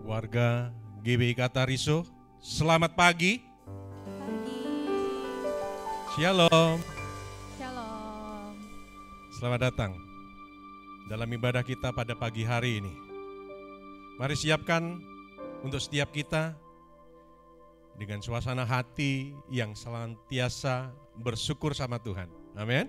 Warga GBI Katariso, selamat pagi. Shalom. Shalom. Selamat datang dalam ibadah kita pada pagi hari ini. Mari siapkan untuk setiap kita dengan suasana hati yang senantiasa bersyukur sama Tuhan. Amin.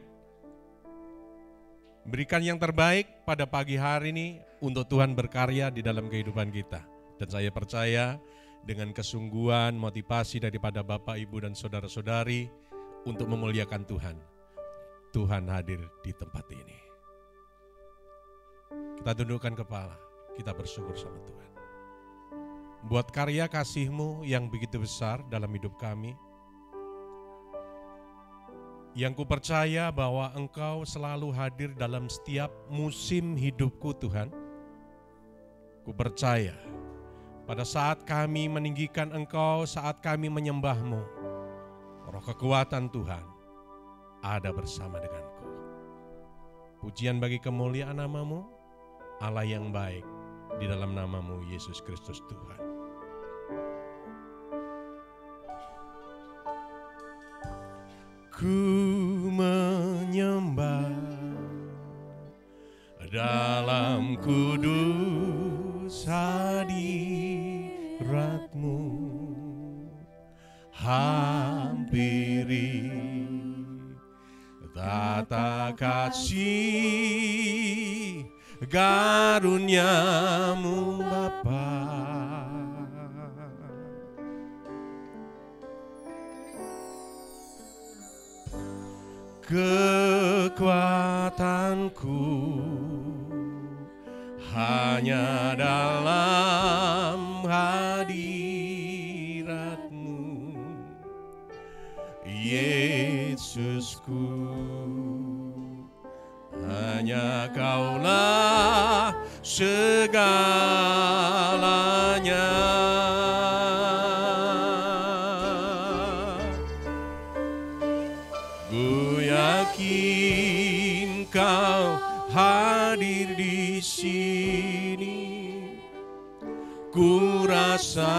Berikan yang terbaik pada pagi hari ini untuk Tuhan berkarya di dalam kehidupan kita. Dan saya percaya dengan kesungguhan, motivasi daripada Bapak, Ibu, dan saudara-saudari untuk memuliakan Tuhan. Tuhan hadir di tempat ini. Kita tundukkan kepala, kita bersyukur sama Tuhan. Buat karya kasih-Mu yang begitu besar dalam hidup kami. Yang ku percaya bahwa Engkau selalu hadir dalam setiap musim hidupku Tuhan. Ku percaya pada saat kami meninggikan Engkau, saat kami menyembah-Mu, roh kekuatan Tuhan ada bersama denganku. Pujian bagi kemuliaan nama-Mu, Allah yang baik, di dalam nama-Mu Yesus Kristus Tuhan. Ku menyembah dalam kudus hadirat-Mu, hampiri tata kasih karunia-Mu Bapa. Kekuatanku hanya dalam hadirat-Mu, Yesusku. Hanya Kaulah segalanya. Ku yakin Kau hadir di sini. Ku rasakan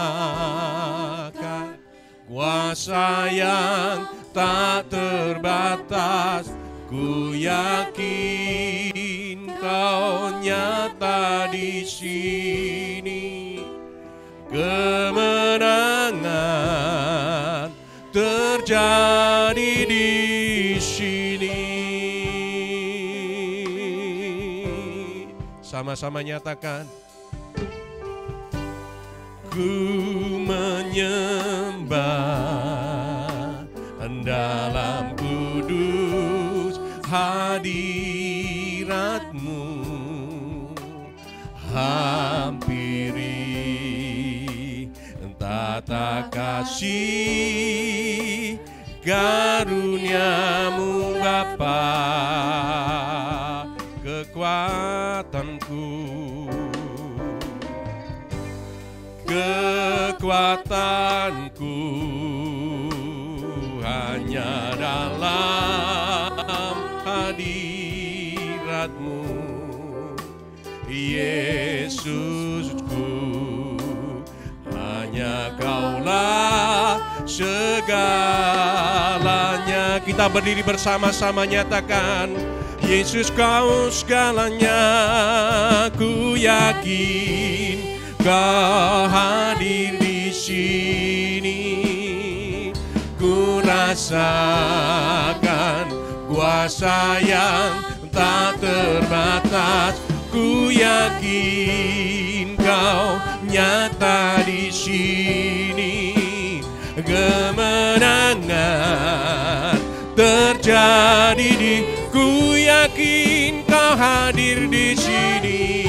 kuasa yang tak terbatas. Ku yakin Kau nyata di sini. Kemenangan terjadi di sini. Sama-sama nyatakan. Ku menyembah dalam kudus hadirat-Mu, hampiri tata kasih karunia-Mu Bapa. Kekuatanku, kekuatanku hanya dalam hadirat-Mu, Yesusku. Hanya Kaulah segalanya. Kita berdiri bersama-sama nyatakan, Yesus Kau segalanya. Ku yakin Kau hadir di sini. Ku rasakan kuasa yang tak terbatas. Ku yakin Kau nyata di sini. Kemenangan terjadi di. Ku yakin Kau hadir di sini.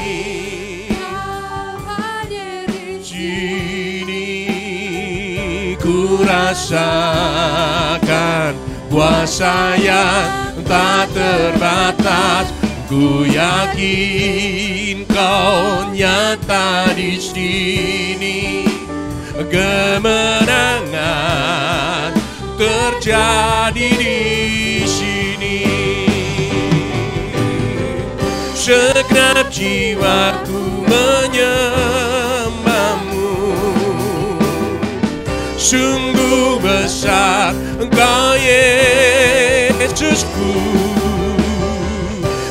Ku rasakan kuasa yang tak terbatas. Ku yakin Kau nyata di sini. Kemenangan terjadi di sini. segenap jiwaku menyembahmu. Sungguh besar Engkau Yesusku,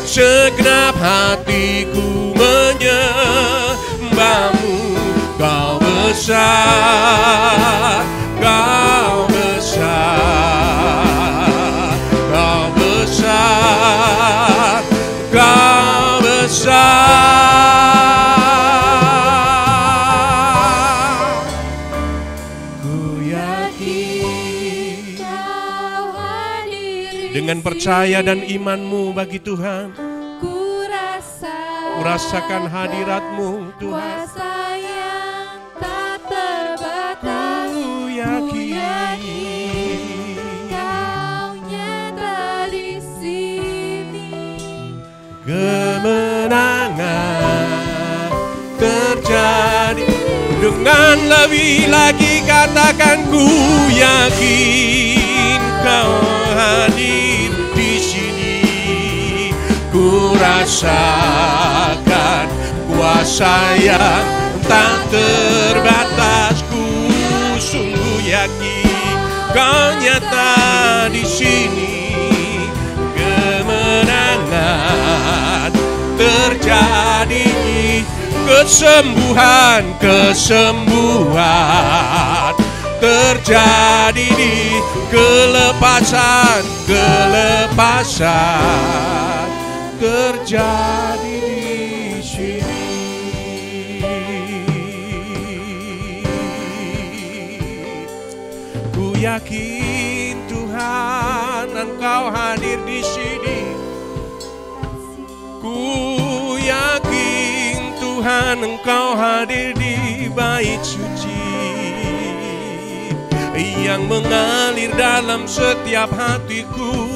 segenap hatiku menyembahmu. Kau besar, Kau besar, Kau besar, Kau besar. Ku yakin Kau hadir dengan percaya dan imanmu bagi Tuhan, ku rasakan hadirat-Mu Tuhan. kuasa yang tak terbatas. Ku Ku yakin yakin Kau nyata di sini. kemenangan terjadi. Dengan lebih lagi katakan ku yakin Kau hadir di sini. Ku rasakan kuasa yang tak terbatas. Ku sungguh yakin Kau nyata di sini. Kemenangan terjadi, kesembuhan terjadi di kelepasan terjadi di sini. Ku yakin Tuhan Engkau hadir di sini. Ku yakin Tuhan Engkau hadir di bait suci yang mengalir dalam setiap hatiku,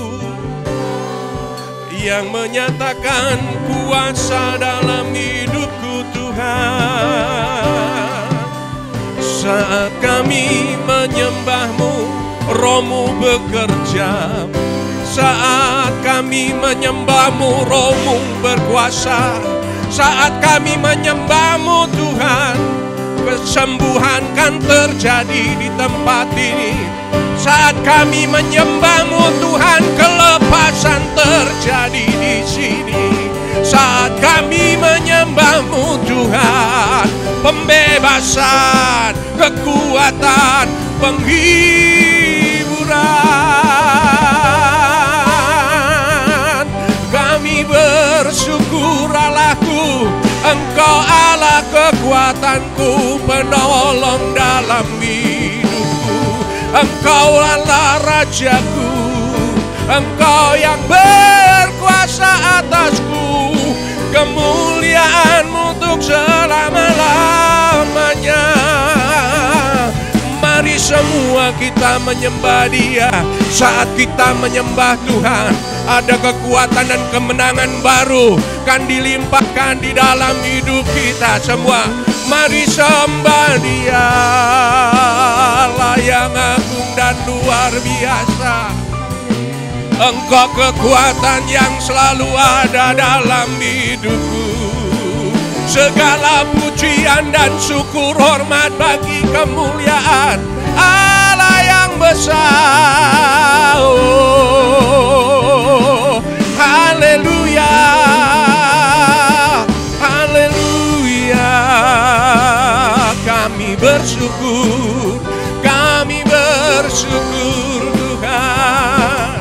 yang menyatakan kuasa dalam hidupku Tuhan. Saat kami menyembah-Mu, Roh-Mu bekerja. Saat kami menyembah-Mu, Roh-Mu berkuasa. Saat kami menyembah-Mu Tuhan, kesembuhan kan terjadi di tempat ini. Saat kami menyembah-Mu Tuhan, kelepasan terjadi di sini. Saat kami menyembah-Mu Tuhan, pembebasan, kekuatan, penghiburan. Kami bersyukur Allahku, Engkau Allah kekuatanku, penolong dalam hidupku. Engkau Allah Rajaku, Engkau yang berkuasa atasku. Kemuliaan-Mu untuk selama-lamanya. Mari semua kita menyembah Dia. Saat kita menyembah Tuhan, ada kekuatan dan kemenangan baru kan dilimpahkan di dalam hidup kita semua. Mari sembah Dia, Allah yang agung dan luar biasa. Engkau kekuatan yang selalu ada dalam hidupku. Segala pujian dan syukur hormat bagi kemuliaan Allah yang besar. Oh, haleluya, haleluya. Kami bersyukur Tuhan.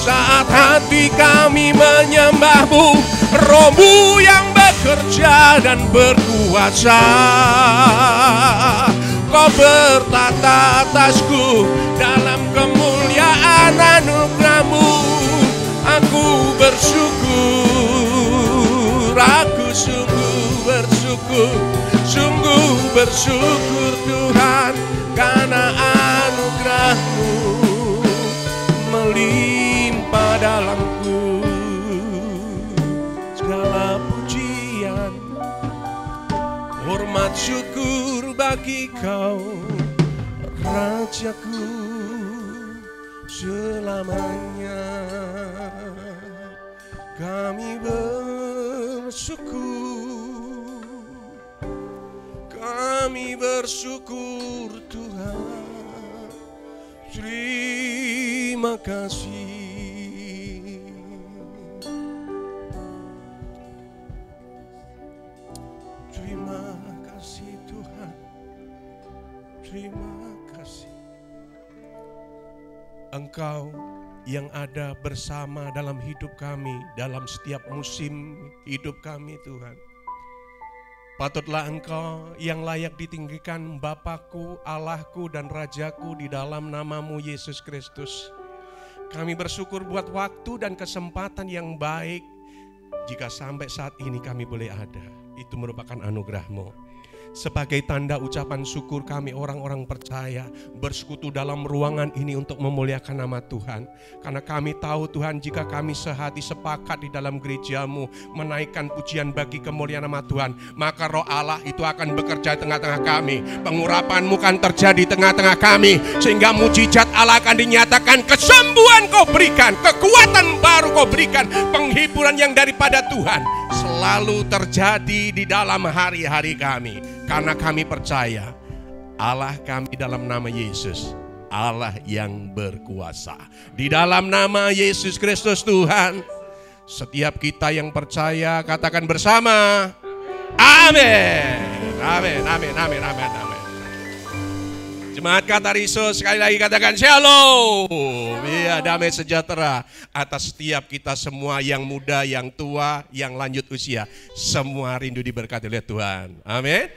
Saat hati kami menyembah-Mu, Roh-Mu yang bekerja dan berkuasa. Kau bertata atasku dalam kemuliaan anugerah-Mu. Aku bersyukur, aku sungguh bersyukur Tuhan, karena anugerah-Mu melimpah dalamku. Segala pujian, hormat, syukur bagi Kau, Rajaku selamanya. Kami bersyukur bersyukur, kami bersyukur Tuhan. Terima kasih. Terima kasih Tuhan. Terima kasih. Engkau yang ada bersama dalam hidup kami, dalam setiap musim hidup kami Tuhan. Patutlah Engkau yang layak ditinggikan, Bapakku, Allahku dan Rajaku, di dalam nama-Mu Yesus Kristus. Kami bersyukur buat waktu dan kesempatan yang baik. Jika sampai saat ini kami boleh ada, itu merupakan anugerah-Mu. Sebagai tanda ucapan syukur kami orang-orang percaya bersekutu dalam ruangan ini untuk memuliakan nama Tuhan. Karena kami tahu Tuhan, jika kami sehati sepakat di dalam gereja-Mu menaikkan pujian bagi kemuliaan nama Tuhan, maka Roh Allah itu akan bekerja di tengah-tengah kami. Pengurapan-Mu kan terjadi di tengah-tengah kami, sehingga mujizat Allah akan dinyatakan. Kesembuhan Kau berikan, kekuatan baru Kau berikan, penghiburan yang daripada Tuhan selalu terjadi di dalam hari-hari kami. Karena kami percaya Allah kami dalam nama Yesus, Allah yang berkuasa. Di dalam nama Yesus Kristus Tuhan, setiap kita yang percaya katakan bersama, amin. Amin, amin, amin, amin, amin. Jemaat Katariso sekali lagi katakan shalom. Ya, damai sejahtera atas setiap kita semua, yang muda, yang tua, yang lanjut usia. Semua rindu diberkati oleh Tuhan. Amin.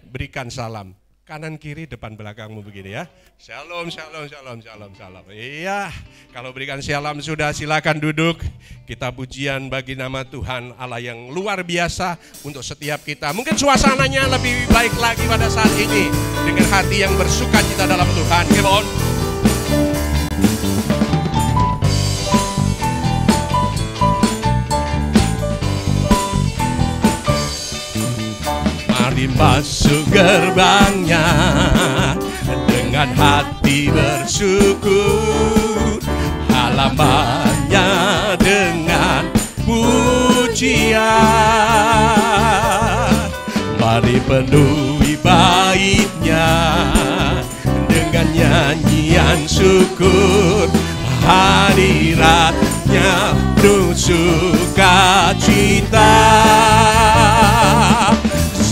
Berikan salam kanan kiri depan belakangmu begini ya. Shalom, shalom, shalom, shalom, shalom. Iya, kalau berikan shalom sudah, silakan duduk. Kita pujian bagi nama Tuhan Allah yang luar biasa untuk setiap kita. Mungkin suasananya lebih baik lagi pada saat ini dengan hati yang bersukacita dalam Tuhan. Come on. Mari masuk gerbangnya dengan hati bersyukur, halamannya dengan pujian. Mari penuhi baitnya dengan nyanyian syukur, hadiratnya penuh sukacita.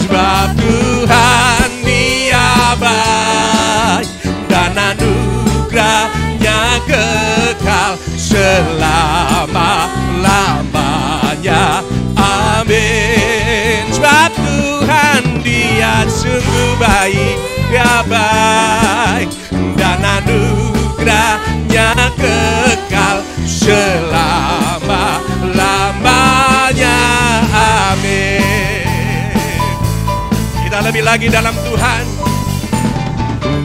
Sebab Tuhan Dia baik dan anugerahnya kekal selama-lamanya. Amin. Sebab Tuhan Dia sungguh baik, Dia baik dan anugerahnya kekal selama-lamanya. Amin. Kita lebih lagi dalam Tuhan.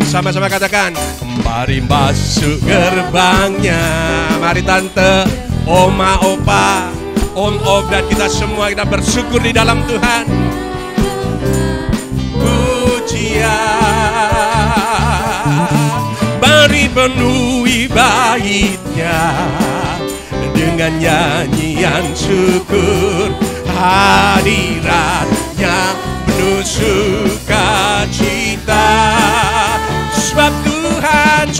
Sama-sama katakan, mari masuk gerbangnya. Mari tante, oma, opa, om, dan kita semua, kita bersyukur di dalam Tuhan. Pujian, mari penuhi baitnya dengan nyanyian syukur, hadiratnya penuh sukacita. Sebab Tuhan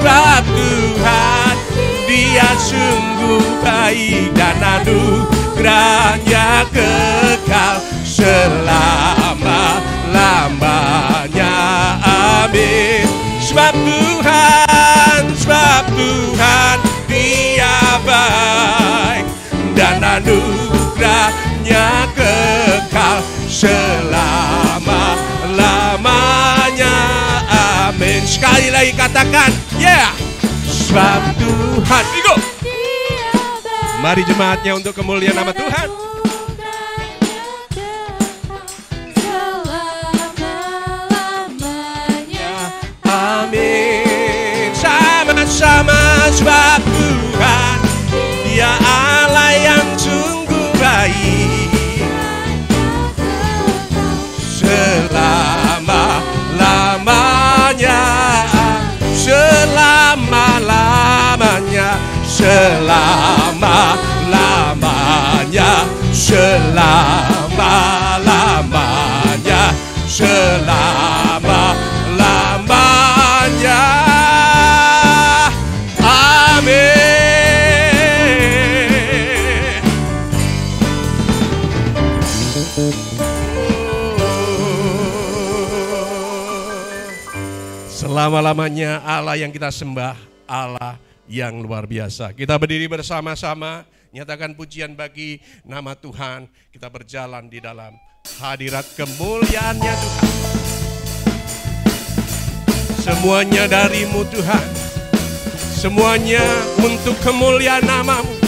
Dia sungguh baik dan anugerahnya kekal selama-lamanya. Amin. Sebab Tuhan Dia baik dan anugerahnya kekal selama-lamanya. Amin. Sekali lagi katakan, yeah. Sebab Tuhan, go. Mari jemaatnya untuk kemuliaan nama Tuhan. Amin. Sama-sama. Sebab Tuhan Dia Allah yang sungguh baik, selama-lamanya, selama-lamanya, selama-lamanya, selama-lamanya. selama-lamanya. Amin. Selama-lamanya Allah yang kita sembah, Allah yang luar biasa. Kita berdiri bersama-sama, nyatakan pujian bagi nama Tuhan. Kita berjalan di dalam hadirat kemuliaan-Nya Tuhan. Semuanya dari-Mu Tuhan, semuanya untuk kemuliaan nama-Mu.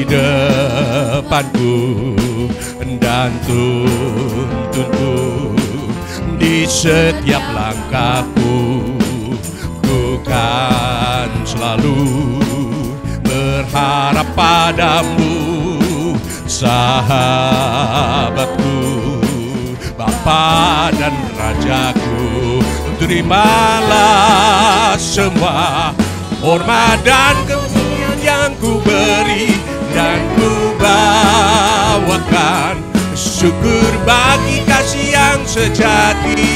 Depanku dan tuntunku, di setiap langkahku, ku kan selalu berharap padamu, sahabatku, Bapa dan Rajaku. Terimalah semua hormat dan kemuliaan yang ku beri, dan ku bawakan syukur bagi kasih yang sejati.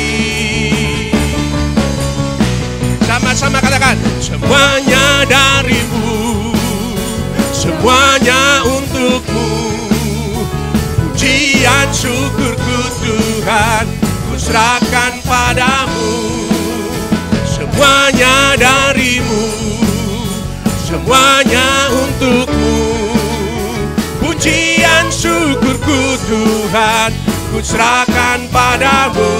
Sama-sama katakan, semuanya dari-Mu, semuanya untuk-Mu. Pujian syukurku Tuhan, ku serahkan padamu. Semuanya dari-Mu, semuanya untuk-Mu. Pujian syukurku Tuhan, ku serahkan padamu.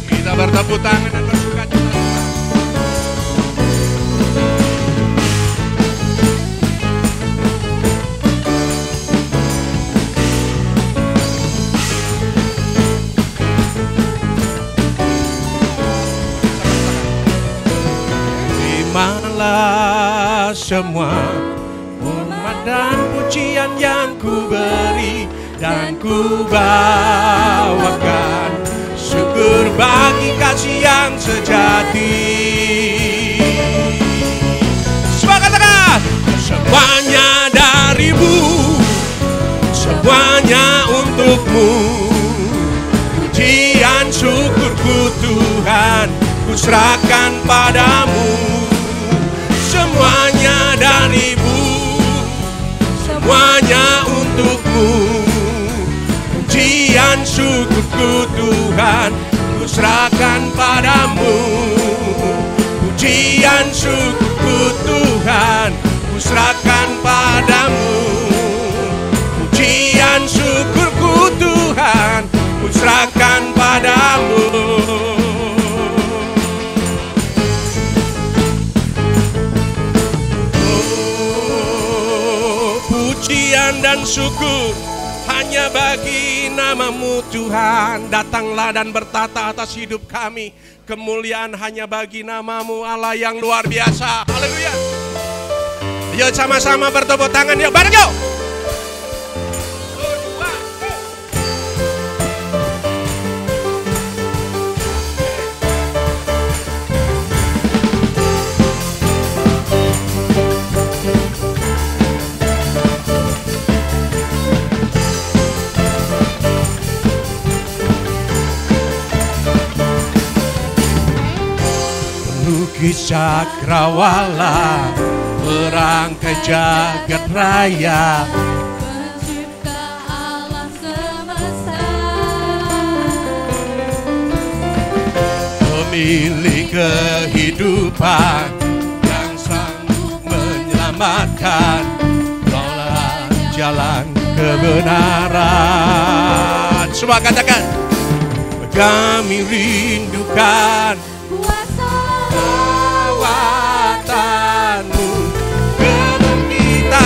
Kita bertepuk tangan dan bersukacita. Terimalah semua hormat dan pujian yang ku beri, dan ku bawakan syukur bagi kasih yang sejati. Semua katakan, semuanya dari-Mu, semuanya untuk-Mu. Pujian syukurku Tuhan, ku serahkan padamu. Semuanya dari-Mu, semuanya untuk-Mu. Pujian syukurku Tuhan, ku serahkan padamu. Pujian syukurku Tuhan, ku serahkan padamu. Pujian syukurku Tuhan, ku serahkan padamu. Pujian dan syukur hanya bagi nama-Mu Tuhan. Datanglah dan bertata atas hidup kami. Kemuliaan hanya bagi nama-Mu Allah yang luar biasa. Haleluya. Yuk sama-sama bertepuk tangan, yuk bareng yuk. Lukis cakrawala, perangkai jagat raya, Pencipta alam semesta, pemilik kehidupan yang sanggup menyelamatkan. Kaulah jalan kebenaran. Semua katakan, kami rindukan kuasa kekuatan-Mu, kebangkitan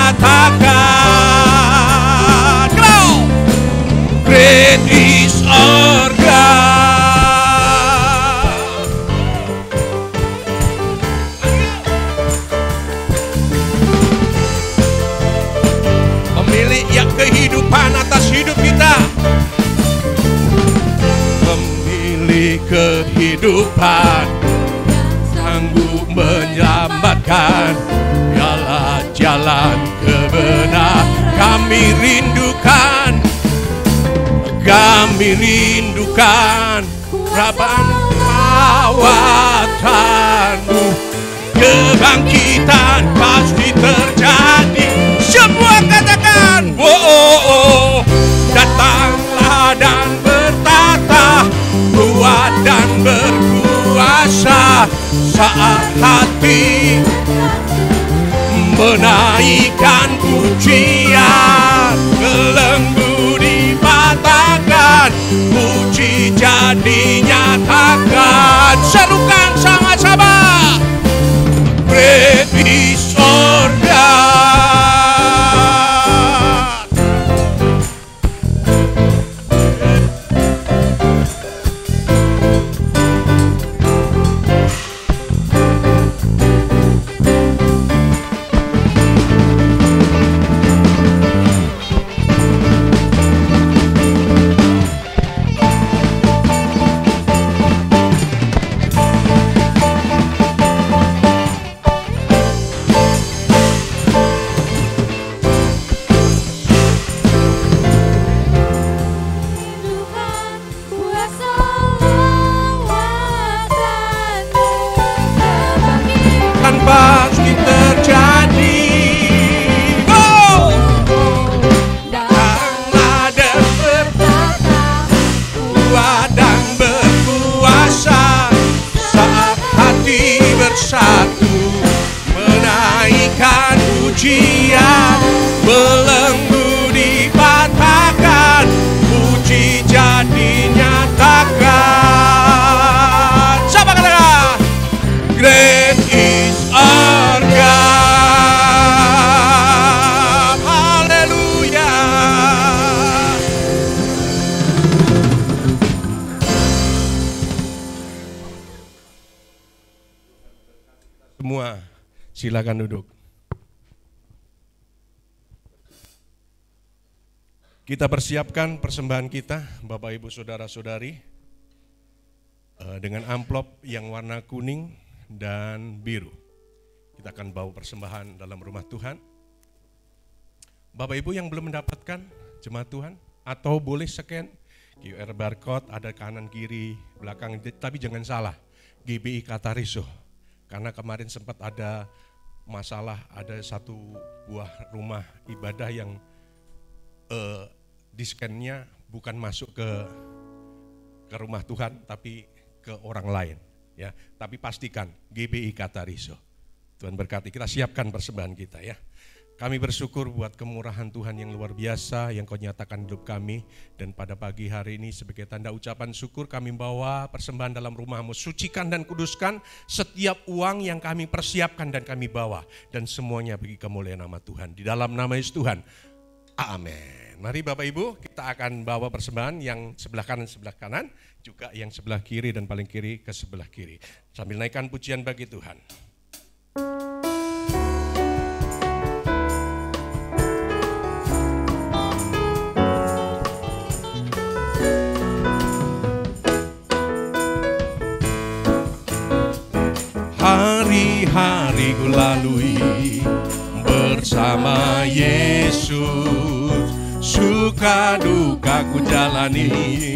nyatakan. Go! Great is our God. Pemilik yang kehidupan atas hidup kita. Pemilik kehidupan, sanggup menyelamatkan. Dialah jalan kebenaran. Kami rindukan harapan perawatan-Mu. Kebangkitan pasti terjadi. Semua katakan, oh, datanglah dan bertata, kuat dan berkuasa. Saat hati menaikkan pujian, belenggu dipatahkan, puji jadi nyatakan. Serukan sama-sama, great is our God. Pasti terjadi. Oh, datanglah dan bertata, kuat dan berkuasa. Saat hati bersatu, menaikkan pujian, belenggu dipatahkan, puji jadi nyatakan. Siapa katakan? Great is our God. Haleluya. Semua silakan duduk. Kita persiapkan persembahan kita, Bapak Ibu Saudara-saudari, dengan amplop yang warna kuning dan biru. Kita akan bawa persembahan dalam rumah Tuhan. Bapak Ibu yang belum mendapatkan jemaat Tuhan, atau boleh scan QR barcode, ada kanan kiri belakang, tapi jangan salah, GBI Katariso. Karena kemarin sempat ada masalah, ada satu buah rumah ibadah yang di scan-nya bukan masuk ke rumah Tuhan, tapi ke orang lain. Ya, tapi pastikan GBI Katariso. Tuhan berkati, kita siapkan persembahan kita ya. Kami bersyukur buat kemurahan Tuhan yang luar biasa yang Kau nyatakan hidup kami. Dan pada pagi hari ini sebagai tanda ucapan syukur kami bawa persembahan dalam rumah-Mu. Sucikan dan kuduskan setiap uang yang kami persiapkan dan kami bawa. Dan semuanya bagi kemuliaan nama Tuhan. Di dalam nama Yesus Tuhan. Amin. Mari Bapak Ibu, kita akan bawa persembahan yang sebelah kanan, juga yang sebelah kiri dan paling kiri ke sebelah kiri. Sambil naikkan pujian bagi Tuhan. Hari-hari ku lalui bersama Yesus, suka duka ku jalani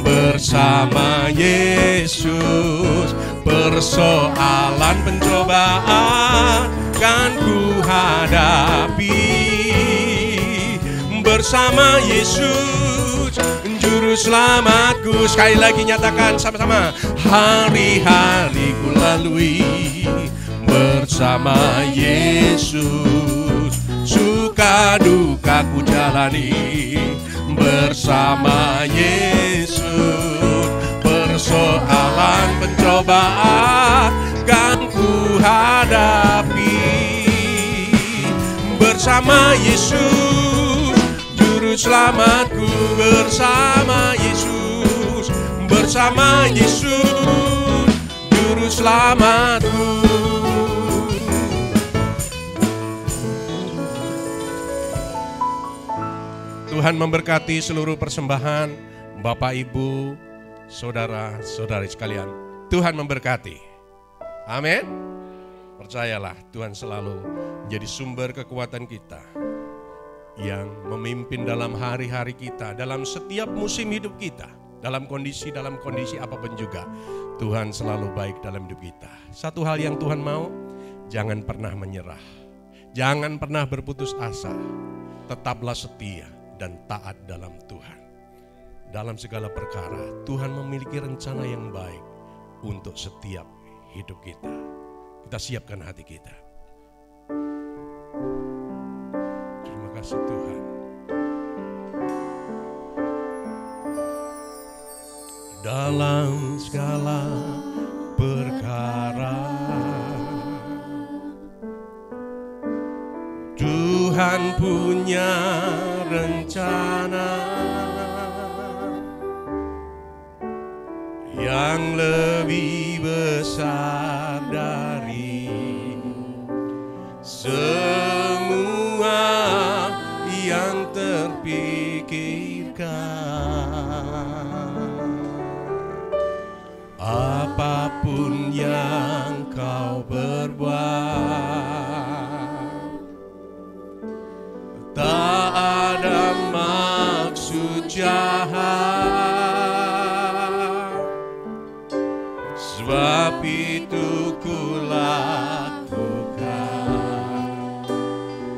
bersama Yesus. Persoalan pencobaan kan ku hadapi bersama Yesus, Juru Selamatku. Sekali lagi nyatakan sama-sama, hari-hari ku lalui bersama Yesus, suka duka ku jalani bersama Yesus. Persoalan pencobaan kan ku hadapi bersama Yesus, Juru Selamatku bersama Yesus, bersama Yesus, Juru Selamatku. Tuhan memberkati seluruh persembahan Bapak, Ibu, saudara-saudari sekalian. Tuhan memberkati. Amin. Percayalah, Tuhan selalu menjadi sumber kekuatan kita yang memimpin dalam hari-hari kita, dalam setiap musim hidup kita, dalam kondisi apapun juga. Tuhan selalu baik dalam hidup kita. Satu hal yang Tuhan mau, jangan pernah menyerah. Jangan pernah berputus asa. Tetaplah setia dan taat dalam Tuhan. Dalam segala perkara, Tuhan memiliki rencana yang baik untuk setiap hidup kita. Kita siapkan hati kita. Terima kasih Tuhan. Dalam segala perkara, Tuhan punya rencana yang lebih besar dari semua yang terpikirkan. Apapun yang kau berbuat, tak ada maksud jahat, sebab itu kulakukan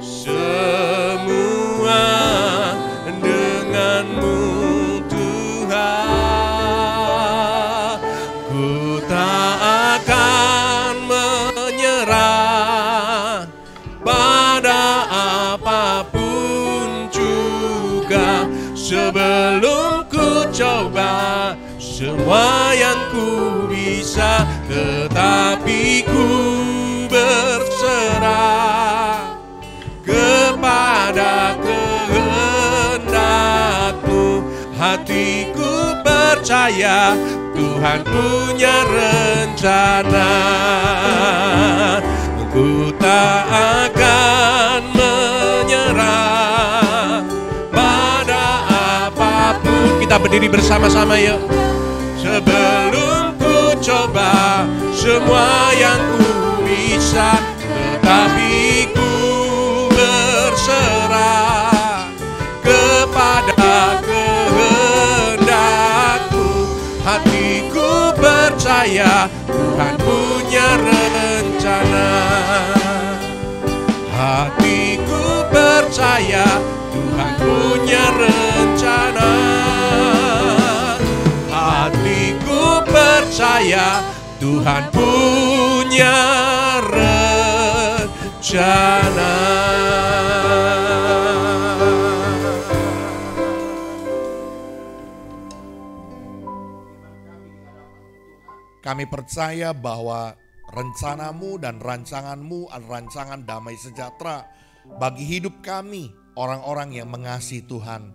semua denganmu Tuhan. Ku tak akan menyerah pada apapun juga, sebelum ku coba semua yang ku bisa, tetapi ku berserah kepada kehendak-Mu. Hatiku percaya Tuhan punya rencana. Ku tak akan menyerah pada apapun. Kita berdiri bersama-sama yuk. Sebelum ku coba semua yang ku bisa, tetapi ku berserah kepada kehendak-Mu. Hatiku percaya Tuhan punya rencana. Hatiku percaya Tuhan punya rencana. Hatiku percaya Tuhan punya rencana. Kami percaya bahwa rencana-Mu dan rancangan-Mu adalah rancangan damai sejahtera bagi hidup kami, orang-orang yang mengasihi Tuhan.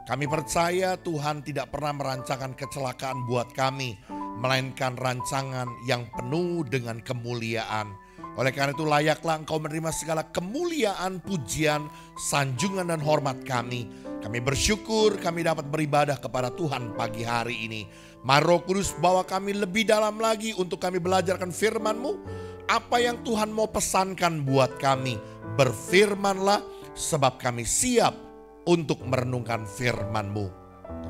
Kami percaya Tuhan tidak pernah merancangkan kecelakaan buat kami, melainkan rancangan yang penuh dengan kemuliaan. Oleh karena itu layaklah Engkau menerima segala kemuliaan, pujian, sanjungan dan hormat kami. Kami bersyukur kami dapat beribadah kepada Tuhan pagi hari ini. Mari Roh Kudus bawa kami lebih dalam lagi untuk kami belajarkan firman-Mu. Apa yang Tuhan mau pesankan buat kami, berfirmanlah sebab kami siap untuk merenungkan firman-Mu.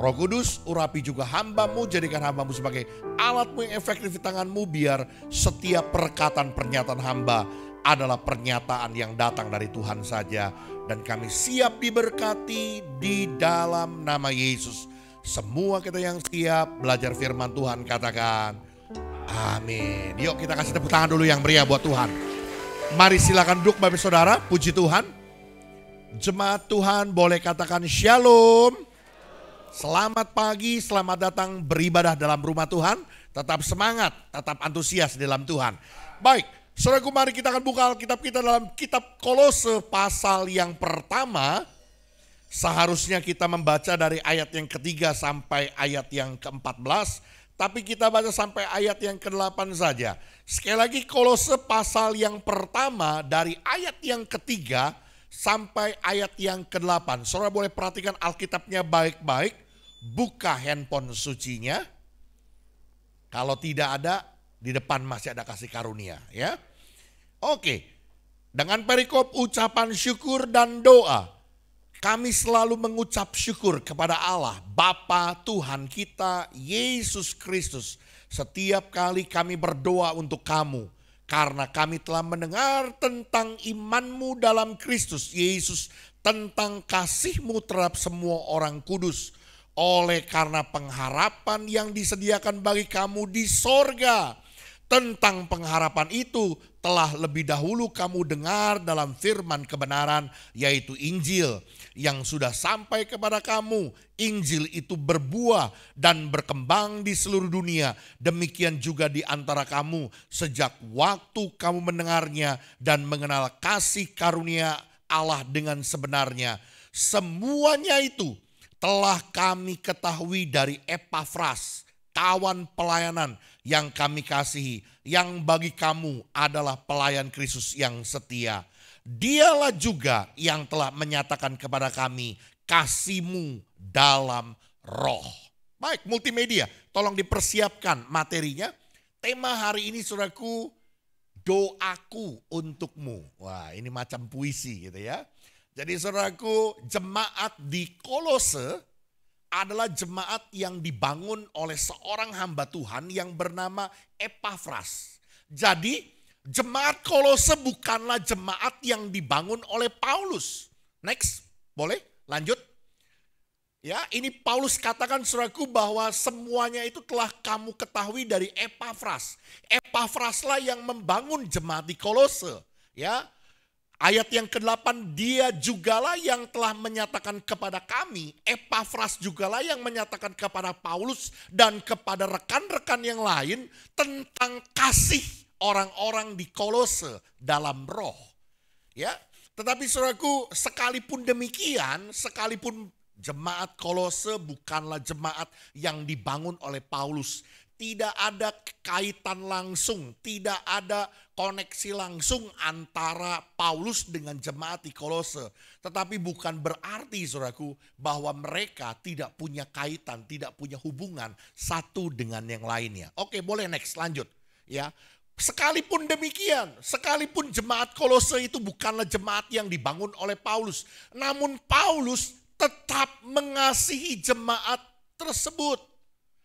Roh Kudus urapi juga hamba-Mu, jadikan hamba-Mu sebagai alat-Mu yang efektif di tangan-Mu, biar setiap perkataan pernyataan hamba adalah pernyataan yang datang dari Tuhan saja. Dan kami siap diberkati di dalam nama Yesus. Semua kita yang siap belajar firman Tuhan katakan amin. Yuk kita kasih tepuk tangan dulu yang meriah buat Tuhan. Mari silakan duduk Bapak Saudara, puji Tuhan. Jemaat Tuhan boleh katakan shalom. Selamat pagi, selamat datang beribadah dalam rumah Tuhan. Tetap semangat, tetap antusias dalam Tuhan. Baik, Saudaraku, mari kita akan buka Alkitab kita dalam kitab Kolose pasal yang pertama. Seharusnya kita membaca dari ayat yang ketiga sampai ayat yang ke-14. Tapi kita baca sampai ayat yang ke-8 saja. Sekali lagi, Kolose pasal yang pertama dari ayat yang ketiga sampai ayat yang ke-8. Saudara boleh perhatikan Alkitabnya baik-baik. Buka handphone sucinya. Kalau tidak ada, di depan masih ada kasih karunia, ya. Oke. Dengan perikop ucapan syukur dan doa, kami selalu mengucap syukur kepada Allah, Bapa Tuhan kita, Yesus Kristus. Setiap kali kami berdoa untuk kamu, karena kami telah mendengar tentang imanmu dalam Kristus Yesus, tentang kasihmu terhadap semua orang kudus, oleh karena pengharapan yang disediakan bagi kamu di sorga. Tentang pengharapan itu telah lebih dahulu kamu dengar dalam firman kebenaran, yaitu Injil yang sudah sampai kepada kamu. Injil itu berbuah dan berkembang di seluruh dunia. Demikian juga di antara kamu sejak waktu kamu mendengarnya dan mengenal kasih karunia Allah dengan sebenarnya. Semuanya itu telah kami ketahui dari Epafras, kawan pelayanan yang kami kasihi, yang bagi kamu adalah pelayan Kristus yang setia. Dialah juga yang telah menyatakan kepada kami kasih-Mu dalam roh. Baik, multimedia, tolong dipersiapkan materinya. Tema hari ini, saudaraku, doaku untukmu. Wah, ini macam puisi gitu ya. Jadi saudaraku, jemaat di Kolose adalah jemaat yang dibangun oleh seorang hamba Tuhan yang bernama Epafras. Jadi jemaat Kolose bukanlah jemaat yang dibangun oleh Paulus. Next, boleh lanjut. Ya, ini Paulus katakan saudaraku bahwa semuanya itu telah kamu ketahui dari Epafras. Epafraslah yang membangun jemaat di Kolose. Ya, ayat yang ke-8, dia jugalah yang telah menyatakan kepada kami, Epafras jugalah yang menyatakan kepada Paulus dan kepada rekan-rekan yang lain tentang kasih orang-orang di Kolose dalam roh. Ya, tetapi saudaraku, sekalipun demikian, sekalipun jemaat Kolose bukanlah jemaat yang dibangun oleh Paulus, tidak ada kaitan langsung, tidak ada koneksi langsung antara Paulus dengan jemaat di Kolose. Tetapi bukan berarti saudaraku bahwa mereka tidak punya kaitan, tidak punya hubungan satu dengan yang lainnya. Oke, boleh next, lanjut. Ya, sekalipun demikian, sekalipun jemaat Kolose itu bukanlah jemaat yang dibangun oleh Paulus, namun Paulus tetap mengasihi jemaat tersebut.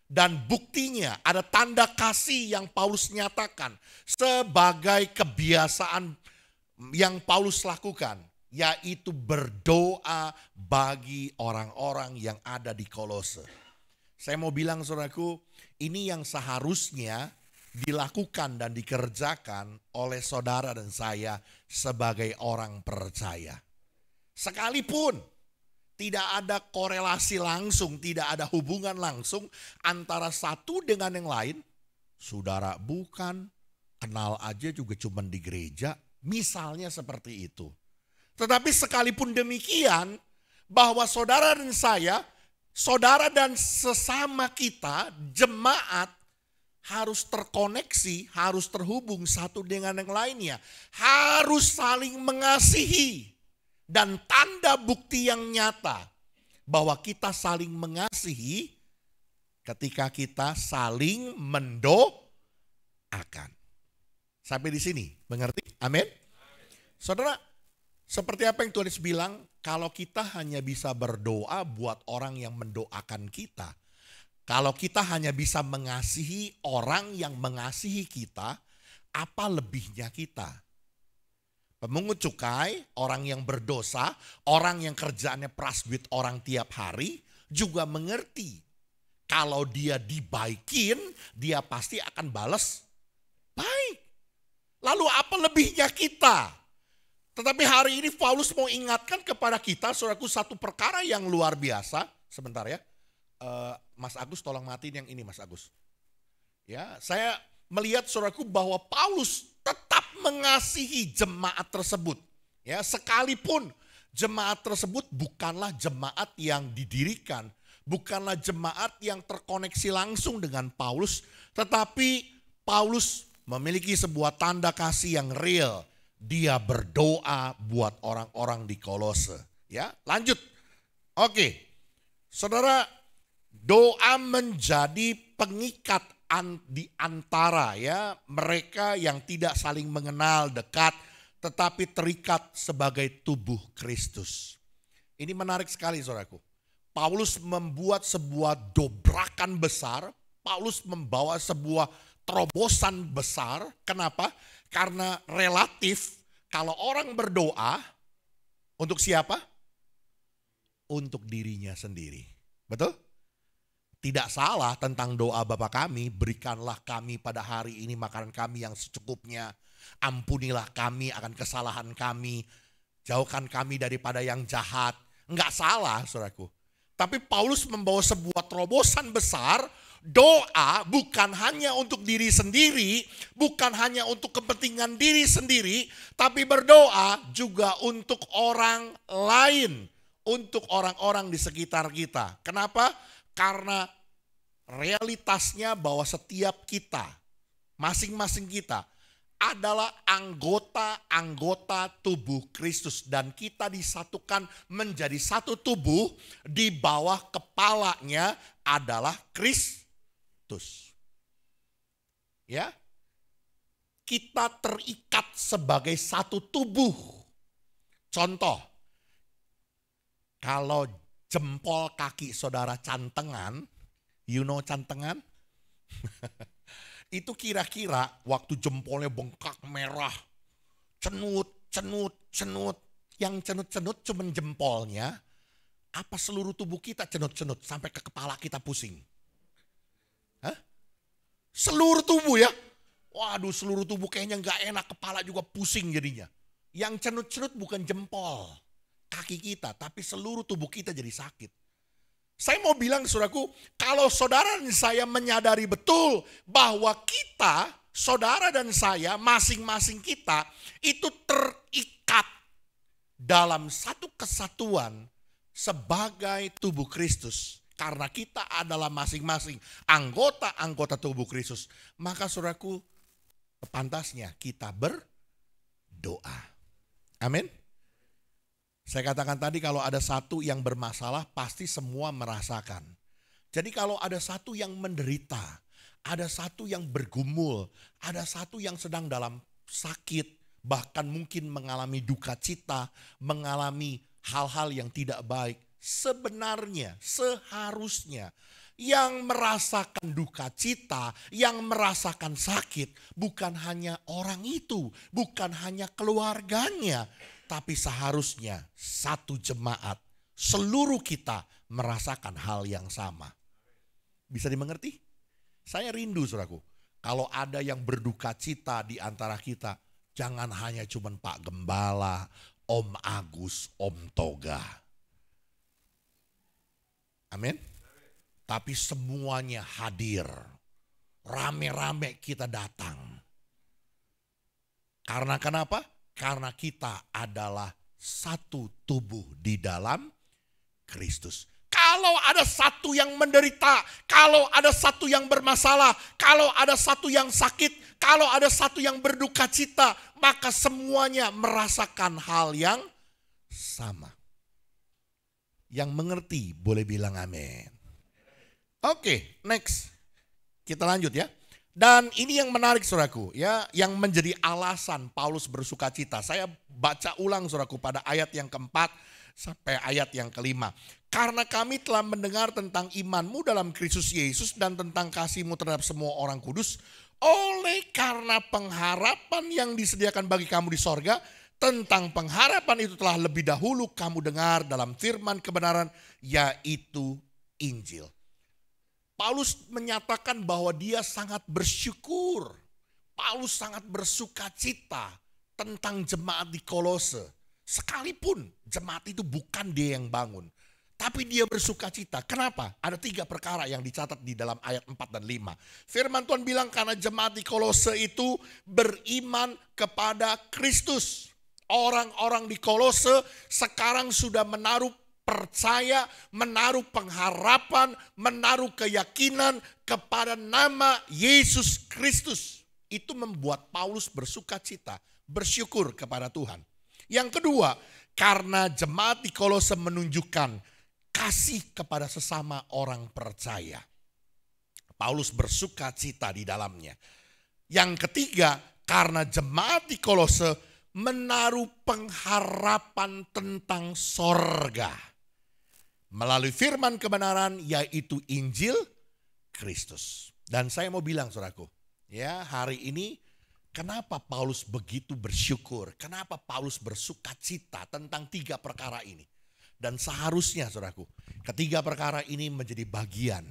Dan buktinya ada tanda kasih yang Paulus nyatakan sebagai kebiasaan yang Paulus lakukan, yaitu berdoa bagi orang-orang yang ada di Kolose. Saya mau bilang saudaraku, ini yang seharusnya dilakukan dan dikerjakan oleh saudara dan saya sebagai orang percaya. Sekalipun tidak ada korelasi langsung, tidak ada hubungan langsung antara satu dengan yang lain. Saudara bukan, kenal aja juga cuma di gereja, misalnya seperti itu. Tetapi sekalipun demikian, bahwa saudara dan saya, saudara dan sesama kita, jemaat, harus terkoneksi, harus terhubung satu dengan yang lainnya. Harus saling mengasihi. Dan tanda bukti yang nyata bahwa kita saling mengasihi ketika kita saling mendoakan. Sampai di sini, mengerti? Amin. Saudara, seperti apa yang Tuhan Yesus bilang, kalau kita hanya bisa berdoa buat orang yang mendoakan kita, kalau kita hanya bisa mengasihi orang yang mengasihi kita, apa lebihnya kita? Pemungut cukai, orang yang berdosa, orang yang kerjaannya peras duit orang tiap hari juga mengerti. Kalau dia dibaikin, dia pasti akan balas baik. Lalu apa lebihnya kita? Tetapi hari ini Paulus mau ingatkan kepada kita, saudaraku, satu perkara yang luar biasa. Sebentar ya, Mas Agus tolong matiin yang ini Mas Agus. Ya, saya melihat saudaraku bahwa Paulus tetap mengasihi jemaat tersebut. Ya, sekalipun jemaat tersebut bukanlah jemaat yang didirikan, bukanlah jemaat yang terkoneksi langsung dengan Paulus, tetapi Paulus memiliki sebuah tanda kasih yang real. Dia berdoa buat orang-orang di Kolose. Ya, lanjut. Oke. Saudara, doa menjadi pengikat di antara ya mereka yang tidak saling mengenal dekat, tetapi terikat sebagai tubuh Kristus. Ini menarik sekali saudaraku. Paulus membuat sebuah dobrakan besar. Paulus membawa sebuah terobosan besar. Kenapa? Karena relatif kalau orang berdoa untuk siapa? Untuk dirinya sendiri. Betul? Tidak salah tentang doa Bapa kami, berikanlah kami pada hari ini makanan kami yang secukupnya. Ampunilah kami akan kesalahan kami. Jauhkan kami daripada yang jahat. Enggak salah saudaraku. Tapi Paulus membawa sebuah terobosan besar. Doa bukan hanya untuk diri sendiri, bukan hanya untuk kepentingan diri sendiri, tapi berdoa juga untuk orang lain, untuk orang-orang di sekitar kita. Kenapa? Karena realitasnya bahwa setiap kita, masing-masing kita adalah anggota-anggota tubuh Kristus. Dan kita disatukan menjadi satu tubuh, di bawah kepalanya adalah Kristus. Ya, kita terikat sebagai satu tubuh. Contoh, kalau jempol kaki saudara cantengan, you know cantengan? Itu kira-kira waktu jempolnya bengkak merah, cenut. Yang cenut-cenut cuma jempolnya, apa seluruh tubuh kita cenut-cenut sampai ke kepala kita pusing? Hah? Seluruh tubuh ya? Waduh, seluruh tubuh kayaknya gak enak, kepala juga pusing jadinya. Yang cenut-cenut bukan jempol kaki kita, tapi seluruh tubuh kita jadi sakit. Saya mau bilang saudaraku, kalau saudara dan saya menyadari betul bahwa kita, saudara dan saya, masing-masing kita itu terikat dalam satu kesatuan sebagai tubuh Kristus. Karena kita adalah masing-masing anggota-anggota tubuh Kristus. Maka saudaraku, pantasnya kita berdoa. Amin. Saya katakan tadi kalau ada satu yang bermasalah pasti semua merasakan. Jadi kalau ada satu yang menderita, ada satu yang bergumul, ada satu yang sedang dalam sakit, bahkan mungkin mengalami duka cita, mengalami hal-hal yang tidak baik. Sebenarnya, seharusnya yang merasakan duka cita, yang merasakan sakit bukan hanya orang itu, bukan hanya keluarganya, tapi seharusnya satu jemaat, seluruh kita merasakan hal yang sama. Bisa dimengerti? Saya rindu saudaraku, kalau ada yang berduka cita di antara kita, jangan hanya cuman Pak Gembala, Om Agus, Om Toga. Amin. Tapi semuanya hadir. Rame-rame kita datang. Karena kenapa? Karena kita adalah satu tubuh di dalam Kristus. Kalau ada satu yang menderita, kalau ada satu yang bermasalah, kalau ada satu yang sakit, kalau ada satu yang berduka cita, maka semuanya merasakan hal yang sama. Yang mengerti boleh bilang amin. Oke, next. Kita lanjut ya. Dan ini yang menarik saudaraku ya, yang menjadi alasan Paulus bersuka cita. Saya baca ulang saudaraku pada ayat yang keempat sampai ayat yang kelima. Karena kami telah mendengar tentang imanmu dalam Kristus Yesus dan tentang kasihmu terhadap semua orang kudus. Oleh karena pengharapan yang disediakan bagi kamu di sorga, tentang pengharapan itu telah lebih dahulu kamu dengar dalam firman kebenaran, yaitu Injil. Paulus menyatakan bahwa dia sangat bersyukur. Paulus sangat bersuka cita tentang jemaat di Kolose. Sekalipun jemaat itu bukan dia yang bangun. Tapi dia bersuka cita. Kenapa? Ada 3 perkara yang dicatat di dalam ayat 4 dan 5. Firman Tuhan bilang karena jemaat di Kolose itu beriman kepada Kristus. Orang-orang di Kolose sekarang sudah menaruh percaya, menaruh pengharapan, menaruh keyakinan kepada nama Yesus Kristus. Itu membuat Paulus bersuka cita, bersyukur kepada Tuhan. Yang kedua, karena jemaat di Kolose menunjukkan kasih kepada sesama orang percaya. Paulus bersuka cita di dalamnya. Yang ketiga, karena jemaat di Kolose menaruh pengharapan tentang sorga. Melalui firman kebenaran yaitu Injil Kristus. Dan saya mau bilang saudaraku, ya hari ini kenapa Paulus begitu bersyukur? Kenapa Paulus bersuka cita tentang 3 perkara ini? Dan seharusnya saudaraku, ketiga perkara ini menjadi bagian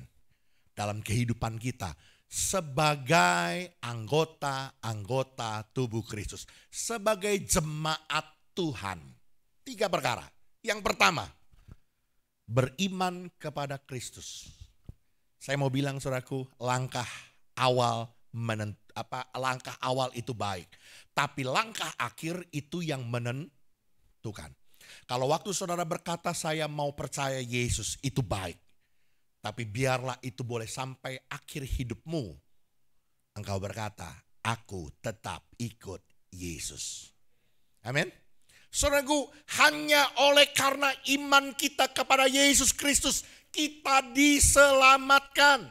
dalam kehidupan kita sebagai anggota-anggota tubuh Kristus. Sebagai jemaat Tuhan. 3 perkara. Yang pertama, beriman kepada Kristus. Saya mau bilang saudaraku, langkah awal itu baik. Tapi langkah akhir itu yang menentukan. Kalau waktu saudara berkata saya mau percaya Yesus itu baik. Tapi biarlah itu boleh sampai akhir hidupmu. Engkau berkata aku tetap ikut Yesus. Amin. Saudaraku, hanya oleh karena iman kita kepada Yesus Kristus kita diselamatkan.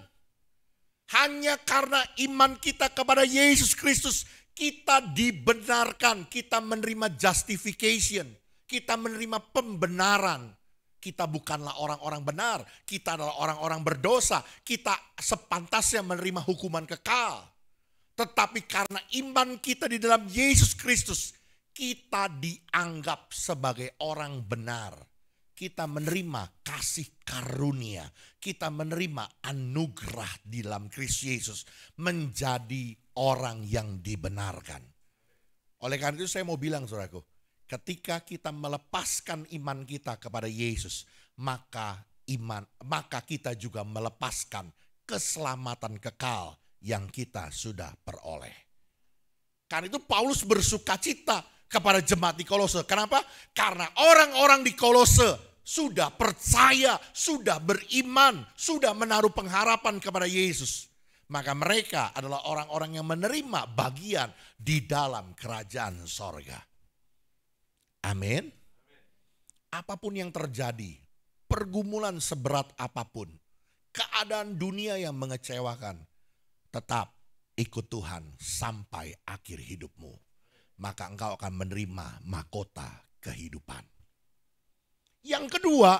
Hanya karena iman kita kepada Yesus Kristus kita dibenarkan. Kita menerima justification. Kita menerima pembenaran. Kita bukanlah orang-orang benar. Kita adalah orang-orang berdosa. Kita sepantasnya menerima hukuman kekal. Tetapi karena iman kita di dalam Yesus Kristus, kita dianggap sebagai orang benar. Kita menerima kasih karunia. Kita menerima anugerah di dalam Kristus Yesus. Menjadi orang yang dibenarkan. Oleh karena itu saya mau bilang saudaraku, ketika kita melepaskan iman kita kepada Yesus, maka kita juga melepaskan keselamatan kekal yang kita sudah peroleh. Karena itu Paulus bersuka cita kepada jemaat di Kolose. Kenapa? Karena orang-orang di Kolose sudah percaya, sudah beriman, sudah menaruh pengharapan kepada Yesus. Maka mereka adalah orang-orang yang menerima bagian di dalam kerajaan sorga. Amin. Apapun yang terjadi, pergumulan seberat apapun, keadaan dunia yang mengecewakan, tetap ikut Tuhan sampai akhir hidupmu. Maka engkau akan menerima mahkota kehidupan. Yang kedua,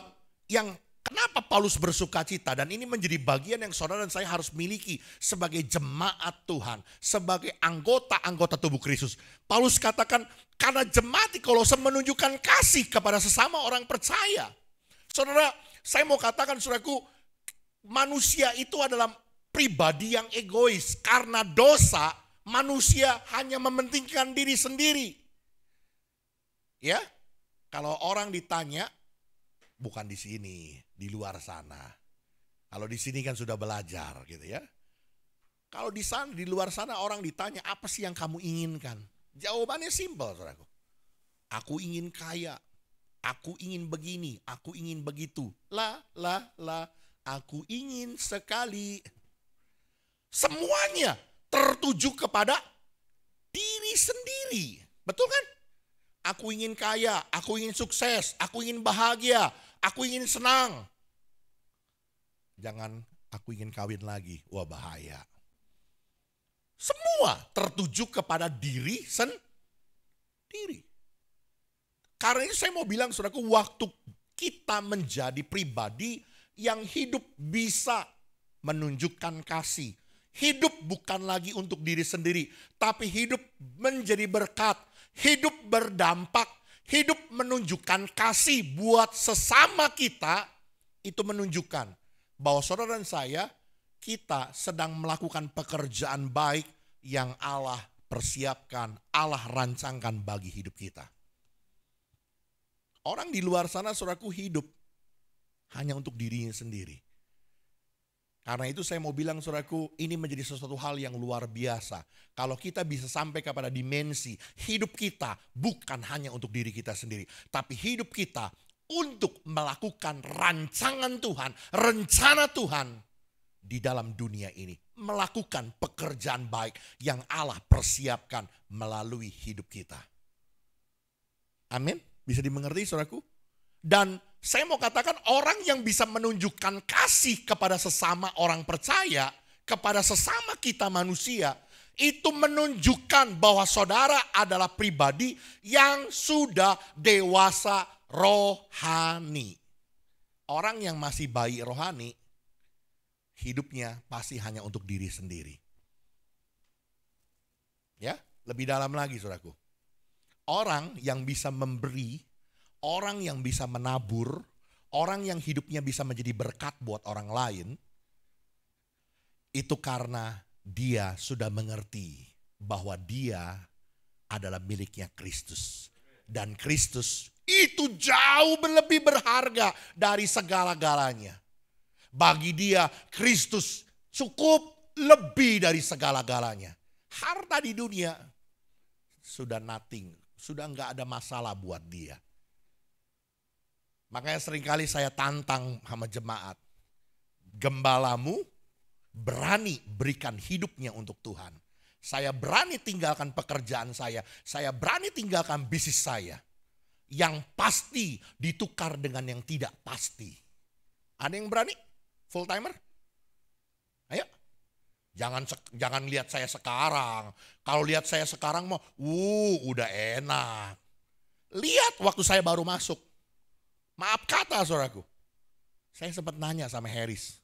kenapa Paulus bersuka cita, dan ini menjadi bagian yang saudara dan saya harus miliki sebagai jemaat Tuhan, sebagai anggota-anggota tubuh Kristus. Paulus katakan, karena jemaat di Kolose menunjukkan kasih kepada sesama orang percaya. Saudara, saya mau katakan saudaraku, manusia itu adalah pribadi yang egois. Karena dosa, manusia hanya mementingkan diri sendiri. Ya, kalau orang ditanya, bukan di sini, di luar sana. Kalau di sini kan sudah belajar gitu ya. Kalau di sana, di luar sana orang ditanya, apa sih yang kamu inginkan? Jawabannya simpel, saudaraku. Aku ingin kaya, aku ingin begini, aku ingin begitu. Aku ingin sekali. Semuanya tertuju kepada diri sendiri. Betul kan? Aku ingin kaya, aku ingin sukses, aku ingin bahagia, aku ingin senang. Jangan aku ingin kawin lagi, wah bahaya. Semua tertuju kepada diri sendiri. Karena itu saya mau bilang saudaraku, waktu kita menjadi pribadi yang hidup bisa menunjukkan kasih. Hidup bukan lagi untuk diri sendiri, tapi hidup menjadi berkat, hidup berdampak, hidup menunjukkan kasih buat sesama kita. Itu menunjukkan bahwa saudara dan saya, kita sedang melakukan pekerjaan baik yang Allah persiapkan, Allah rancangkan bagi hidup kita. Orang di luar sana saudaraku hidup hanya untuk dirinya sendiri. Karena itu saya mau bilang saudaraku, ini menjadi sesuatu hal yang luar biasa. Kalau kita bisa sampai kepada dimensi hidup kita bukan hanya untuk diri kita sendiri. Tapi hidup kita untuk melakukan rancangan Tuhan, rencana Tuhan di dalam dunia ini. Melakukan pekerjaan baik yang Allah persiapkan melalui hidup kita. Amin. Bisa dimengerti saudaraku? Dan saya mau katakan orang yang bisa menunjukkan kasih kepada sesama orang percaya, kepada sesama kita manusia, itu menunjukkan bahwa saudara adalah pribadi yang sudah dewasa rohani. Orang yang masih bayi rohani, hidupnya pasti hanya untuk diri sendiri. Ya, lebih dalam lagi saudaraku. Orang yang bisa memberi, orang yang bisa menabur, orang yang hidupnya bisa menjadi berkat buat orang lain, itu karena dia sudah mengerti bahwa dia adalah miliknya Kristus. Dan Kristus itu jauh lebih berharga dari segala-galanya. Bagi dia Kristus cukup lebih dari segala-galanya. Harta di dunia sudah nothing, sudah nggak ada masalah buat dia. Makanya seringkali saya tantang sama jemaat. Gembalamu berani berikan hidupnya untuk Tuhan. Saya berani tinggalkan pekerjaan saya berani tinggalkan bisnis saya. Yang pasti ditukar dengan yang tidak pasti. Ada yang berani? Full timer? Ayo. Jangan lihat saya sekarang. Kalau lihat saya sekarang mah, udah enak. Lihat waktu saya baru masuk. Maaf kata saudaraku. Saya sempat nanya sama Harris.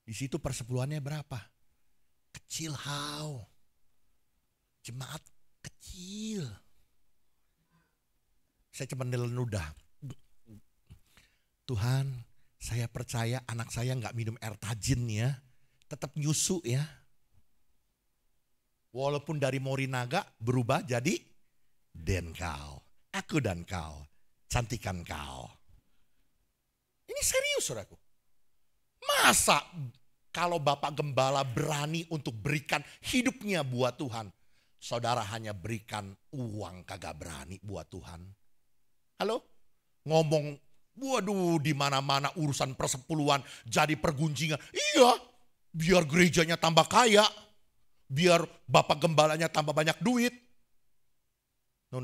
Di situ persepuluhannya berapa? Kecil how. Jemaat kecil. Saya cuma nelenudah. Tuhan, saya percaya anak saya nggak minum air tajin ya. Tetap nyusu ya. Walaupun dari Morinaga berubah jadi Denkau. Aku dan kau. Cantikan kau. Ini serius saudaraku. Masa kalau Bapak Gembala berani untuk berikan hidupnya buat Tuhan. Saudara hanya berikan uang kagak berani buat Tuhan. Halo? Ngomong, waduh di mana-mana urusan persepuluhan jadi pergunjingan. Iya, biar gerejanya tambah kaya. Biar Bapak Gembalanya tambah banyak duit. No.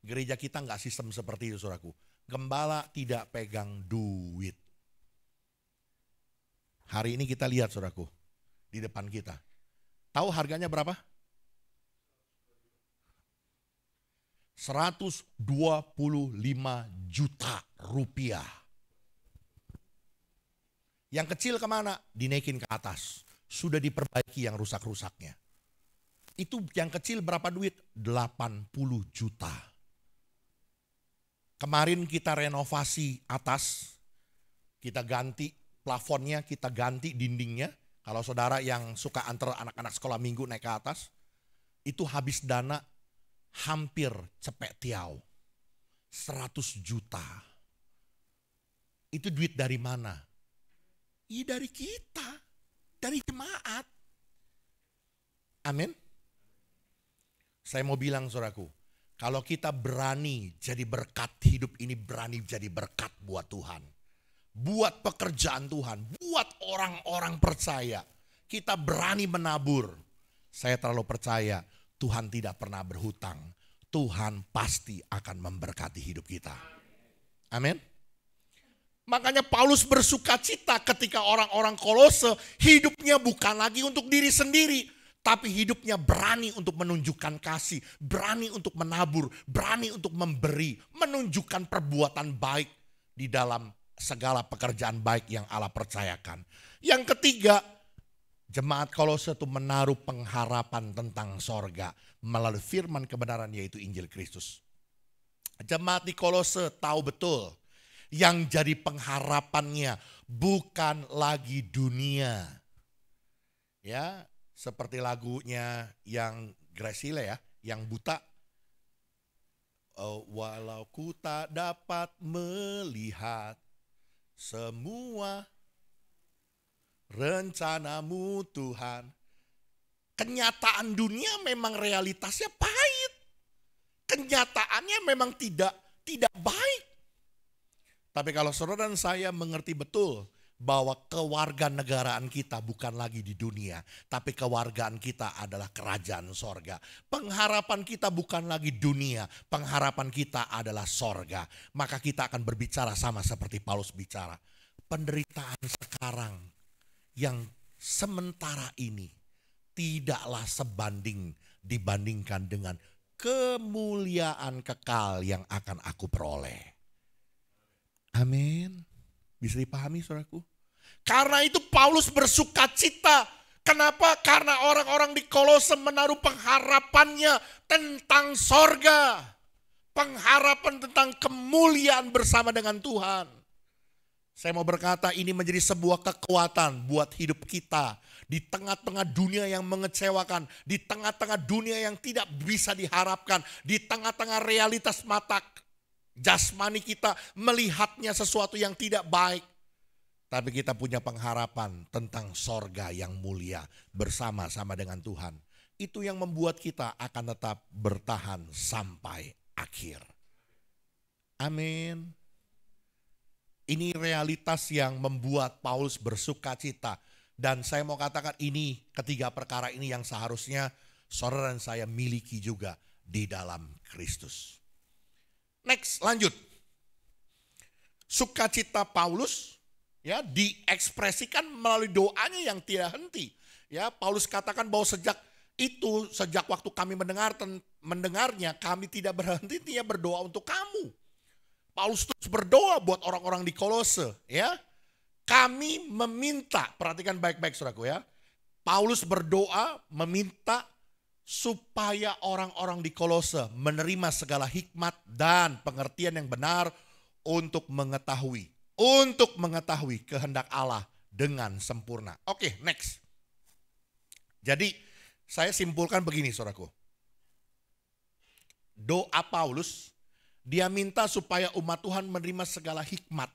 Gereja kita nggak sistem seperti itu saudaraku. Gembala tidak pegang duit. Hari ini kita lihat saudaraku. Di depan kita. Tahu harganya berapa? 125 juta rupiah. Yang kecil kemana? Dinaikin ke atas. Sudah diperbaiki yang rusak-rusaknya. Itu yang kecil berapa duit? 80 juta. Kemarin kita renovasi atas, kita ganti plafonnya, kita ganti dindingnya. Kalau saudara yang suka antar anak-anak sekolah minggu naik ke atas, itu habis dana hampir cepet tiau. 100 juta. Itu duit dari mana? Iya dari kita, dari jemaat. Amin. Saya mau bilang saudaraku, kalau kita berani jadi berkat, hidup ini berani jadi berkat buat Tuhan. Buat pekerjaan Tuhan, buat orang-orang percaya. Kita berani menabur. Saya terlalu percaya Tuhan tidak pernah berhutang. Tuhan pasti akan memberkati hidup kita. Amin. Makanya Paulus bersuka cita ketika orang-orang Kolose hidupnya bukan lagi untuk diri sendiri. Tapi hidupnya berani untuk menunjukkan kasih, berani untuk menabur, berani untuk memberi, menunjukkan perbuatan baik di dalam segala pekerjaan baik yang Allah percayakan. Yang ketiga, jemaat Kolose itu menaruh pengharapan tentang sorga melalui firman kebenaran yaitu Injil Kristus. Jemaat di Kolose tahu betul yang jadi pengharapannya bukan lagi dunia. Ya. Seperti lagunya yang Gracile ya, yang buta. Walau ku tak dapat melihat semua rencanamu Tuhan. Kenyataan dunia memang realitasnya pahit. Kenyataannya memang tidak baik. Tapi kalau saudara dan saya mengerti betul bahwa kewarganegaraan kita bukan lagi di dunia, tapi kewargaan kita adalah kerajaan sorga. Pengharapan kita bukan lagi dunia, pengharapan kita adalah sorga. Maka kita akan berbicara sama seperti Paulus bicara. Penderitaan sekarang yang sementara ini tidaklah sebanding dibandingkan dengan kemuliaan kekal yang akan aku peroleh. Amin. Bisa dipahami saudaraku? Karena itu Paulus bersuka cita. Kenapa? Karena orang-orang di Kolose menaruh pengharapannya tentang sorga. Pengharapan tentang kemuliaan bersama dengan Tuhan. Saya mau berkata ini menjadi sebuah kekuatan buat hidup kita. Di tengah-tengah dunia yang mengecewakan. Di tengah-tengah dunia yang tidak bisa diharapkan. Di tengah-tengah realitas mata jasmani kita melihatnya sesuatu yang tidak baik. Tapi kita punya pengharapan tentang sorga yang mulia bersama-sama dengan Tuhan. Itu yang membuat kita akan tetap bertahan sampai akhir. Amin. Ini realitas yang membuat Paulus bersuka cita. Dan saya mau katakan ini, ketiga perkara ini yang seharusnya saudara dan saya miliki juga di dalam Kristus. Next, lanjut. Sukacita Paulus ya diekspresikan melalui doanya yang tidak henti. Ya, Paulus katakan bahwa sejak waktu kami mendengarnya, kami tidak berhenti berdoa untuk kamu. Paulus terus berdoa buat orang-orang di Kolose, ya. Kami meminta, perhatikan baik-baik saudaraku ya. Paulus berdoa meminta supaya orang-orang di Kolose menerima segala hikmat dan pengertian yang benar untuk mengetahui kehendak Allah dengan sempurna. Oke, next. Jadi saya simpulkan begini saudaraku. Doa Paulus, dia minta supaya umat Tuhan menerima segala hikmat.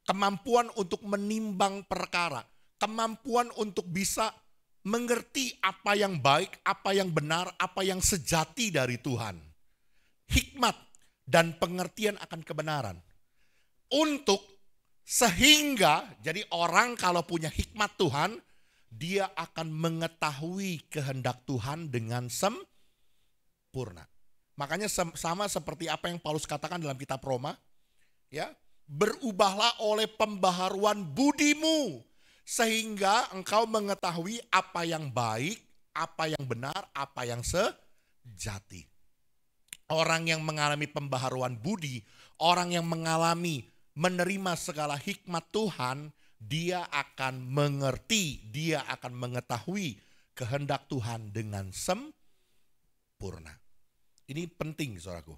Kemampuan untuk menimbang perkara, kemampuan untuk bisa mengerti apa yang baik, apa yang benar, apa yang sejati dari Tuhan. Hikmat dan pengertian akan kebenaran. Untuk sehingga, jadi orang kalau punya hikmat Tuhan, dia akan mengetahui kehendak Tuhan dengan sempurna. Makanya sama seperti apa yang Paulus katakan dalam kitab Roma, ya, berubahlah oleh pembaharuan budimu sehingga engkau mengetahui apa yang baik, apa yang benar, apa yang sejati. Orang yang mengalami pembaharuan budi, orang yang mengalami menerima segala hikmat Tuhan, dia akan mengerti, dia akan mengetahui kehendak Tuhan dengan sempurna. Ini penting saudaraku.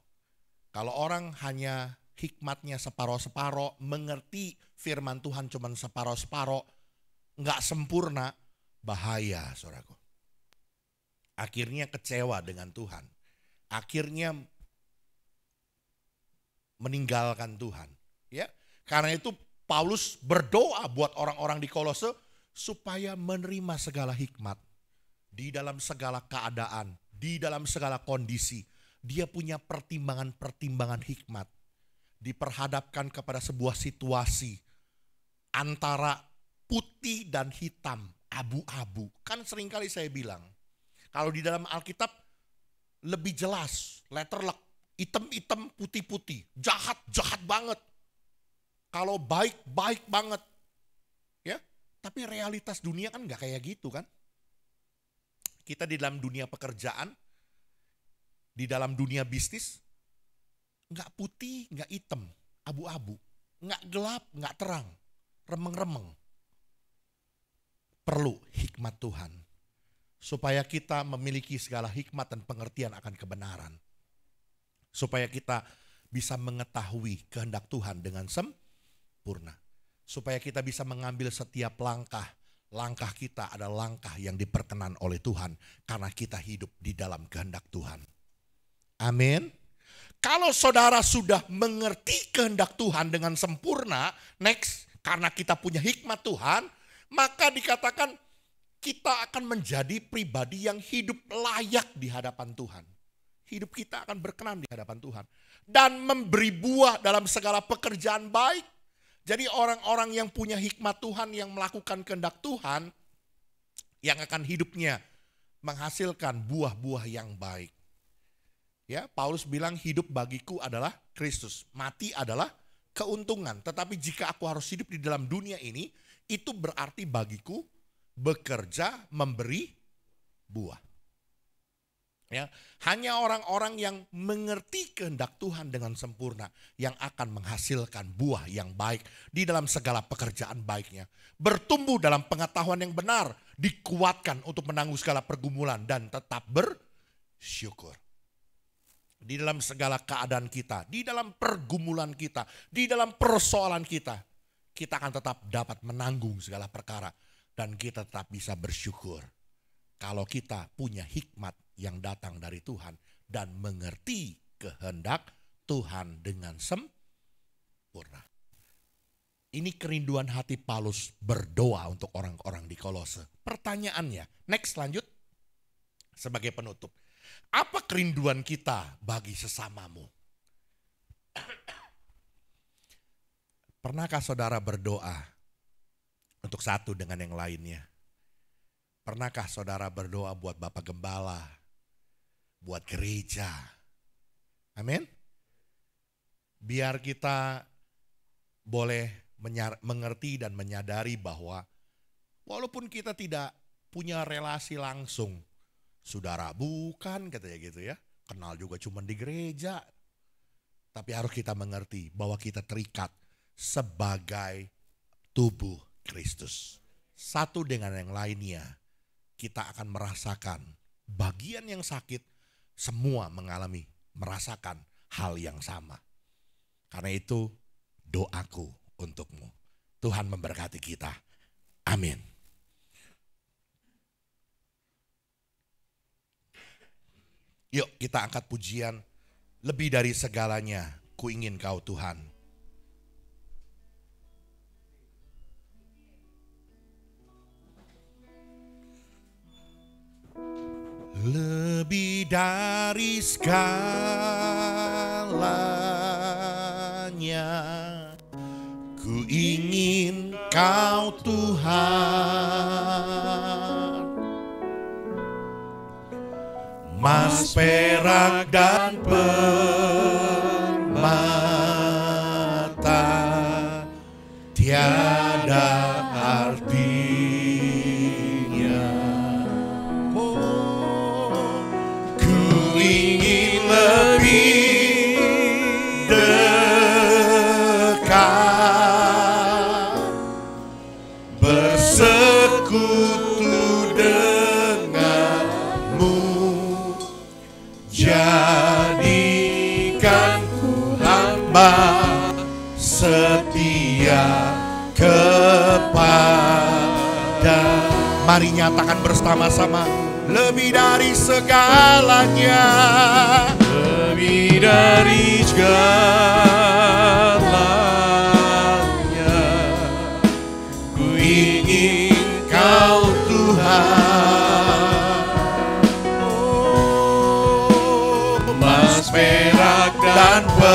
Kalau orang hanya hikmatnya separoh-separoh, mengerti firman Tuhan cuma separoh-separoh, nggak sempurna, bahaya saudaraku. Akhirnya kecewa dengan Tuhan. Akhirnya meninggalkan Tuhan. Ya, karena itu Paulus berdoa buat orang-orang di Kolose supaya menerima segala hikmat di dalam segala keadaan, di dalam segala kondisi. Dia punya pertimbangan-pertimbangan hikmat. Diperhadapkan kepada sebuah situasi antara putih dan hitam, abu-abu. Kan seringkali saya bilang, kalau di dalam Alkitab lebih jelas, letterlek, hitam-hitam, putih-putih, jahat-jahat banget. Kalau baik-baik banget. Ya, tapi realitas dunia kan gak kayak gitu kan. Kita di dalam dunia pekerjaan, di dalam dunia bisnis, gak putih, gak hitam, abu-abu. Gak gelap, gak terang, remeng-remeng. Perlu hikmat Tuhan. Supaya kita memiliki segala hikmat dan pengertian akan kebenaran. Supaya kita bisa mengetahui kehendak Tuhan dengan sempurna. Supaya kita bisa mengambil setiap langkah. Langkah kita adalah langkah yang diperkenan oleh Tuhan. Karena kita hidup di dalam kehendak Tuhan. Amin. Kalau saudara sudah mengerti kehendak Tuhan dengan sempurna, next, karena kita punya hikmat Tuhan, maka dikatakan kita akan menjadi pribadi yang hidup layak di hadapan Tuhan. Hidup kita akan berkenan di hadapan Tuhan. Dan memberi buah dalam segala pekerjaan baik. Jadi orang-orang yang punya hikmat Tuhan, yang melakukan kehendak Tuhan, yang akan hidupnya menghasilkan buah-buah yang baik. Ya, Paulus bilang hidup bagiku adalah Kristus, mati adalah keuntungan. Tetapi jika aku harus hidup di dalam dunia ini, itu berarti bagiku bekerja memberi buah. Ya, hanya orang-orang yang mengerti kehendak Tuhan dengan sempurna yang akan menghasilkan buah yang baik di dalam segala pekerjaan baiknya. Bertumbuh dalam pengetahuan yang benar, dikuatkan untuk menanggung segala pergumulan dan tetap bersyukur. Di dalam segala keadaan kita, di dalam pergumulan kita, di dalam persoalan kita, kita akan tetap dapat menanggung segala perkara. Dan kita tetap bisa bersyukur kalau kita punya hikmat yang datang dari Tuhan dan mengerti kehendak Tuhan dengan sempurna. Ini kerinduan hati Paulus berdoa untuk orang-orang di Kolose. Pertanyaannya, next lanjut sebagai penutup. Apa kerinduan kita bagi sesamamu? Pernahkah saudara berdoa untuk satu dengan yang lainnya? Pernahkah saudara berdoa buat Bapak Gembala, buat gereja? Amin. Biar kita boleh mengerti dan menyadari bahwa walaupun kita tidak punya relasi langsung, saudara bukan katanya gitu ya, kenal juga cuma di gereja. Tapi harus kita mengerti bahwa kita terikat sebagai tubuh Kristus. Satu dengan yang lainnya, kita akan merasakan bagian yang sakit, semua merasakan hal yang sama. Karena itu doaku untukmu. Tuhan memberkati kita. Amin. Yuk kita angkat pujian, lebih dari segalanya ku ingin kau Tuhan. Lebih dari segalanya ku ingin kau Tuhan. Emas, perak, dan permata tiada artinya. Oh, ku ingin lebih dekat, bersekutu denganmu. Jadikan ku hamba setia kepada. Mari nyatakan bersama-sama. Lebih dari segalanya, lebih dari segalanya, ku ingin kau Tuhan. Emas, perak, dan permata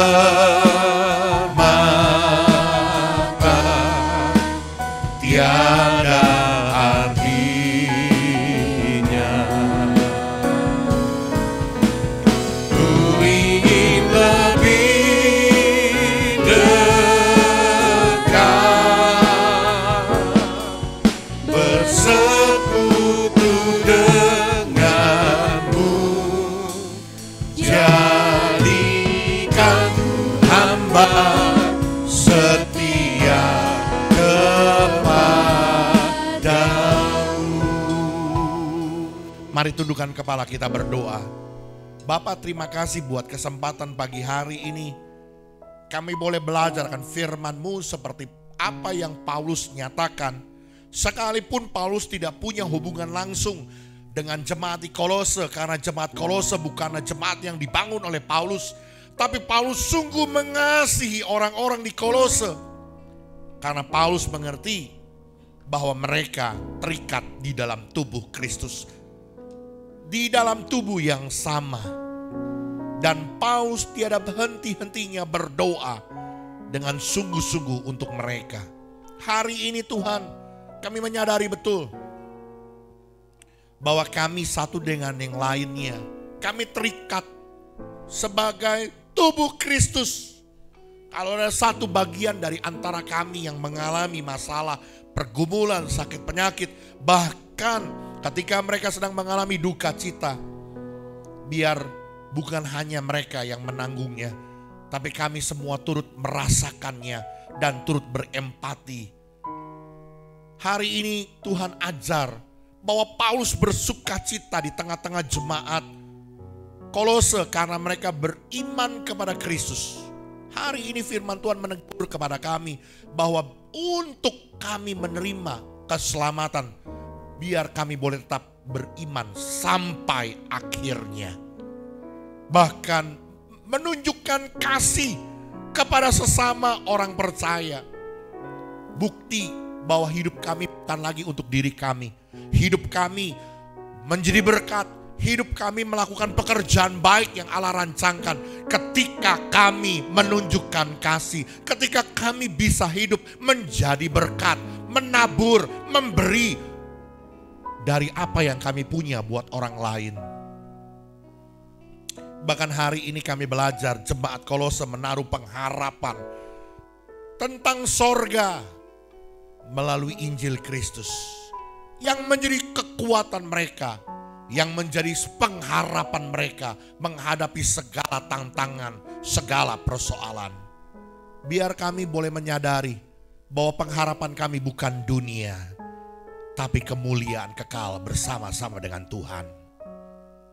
tiada artinya. Ku ingin lebih dekat, bersekutu denganmu. Jadikan hamba setia kepadamu. Mari tundukkan kepala kita berdoa. Bapa, terima kasih buat kesempatan pagi hari ini. Kami boleh belajar akan firman-Mu seperti apa yang Paulus nyatakan. Sekalipun Paulus tidak punya hubungan langsung dengan jemaat di Kolose, karena jemaat Kolose bukanlah jemaat yang dibangun oleh Paulus, Tapi Paulus sungguh mengasihi orang-orang di Kolose. Karena Paulus mengerti bahwa mereka terikat di dalam tubuh Kristus. Di dalam tubuh yang sama. Dan Paulus tiada henti-hentinya berdoa dengan sungguh-sungguh untuk mereka. Hari ini Tuhan, kami menyadari betul bahwa kami satu dengan yang lainnya. Kami terikat sebagai tubuh Kristus. Kalau ada satu bagian dari antara kami yang mengalami masalah, pergumulan, sakit penyakit, bahkan ketika mereka sedang mengalami duka cita, biar bukan hanya mereka yang menanggungnya, tapi kami semua turut merasakannya dan turut berempati. Hari ini Tuhan ajar bahwa Paulus bersuka cita di tengah-tengah jemaat Kolose karena mereka beriman kepada Kristus. Hari ini firman Tuhan menegur kepada kami bahwa untuk kami menerima keselamatan, biar kami boleh tetap beriman sampai akhirnya. Bahkan menunjukkan kasih kepada sesama orang percaya. Bukti bahwa hidup kami bukan lagi untuk diri kami. Hidup kami menjadi berkat. Hidup kami melakukan pekerjaan baik yang Allah rancangkan ketika kami menunjukkan kasih. Ketika kami bisa hidup menjadi berkat, menabur, memberi dari apa yang kami punya buat orang lain. Bahkan hari ini kami belajar jemaat Kolose menaruh pengharapan tentang sorga melalui Injil Kristus yang menjadi kekuatan mereka, yang menjadi pengharapan mereka menghadapi segala tantangan, segala persoalan. Biar kami boleh menyadari bahwa pengharapan kami bukan dunia, tapi kemuliaan kekal bersama-sama dengan Tuhan.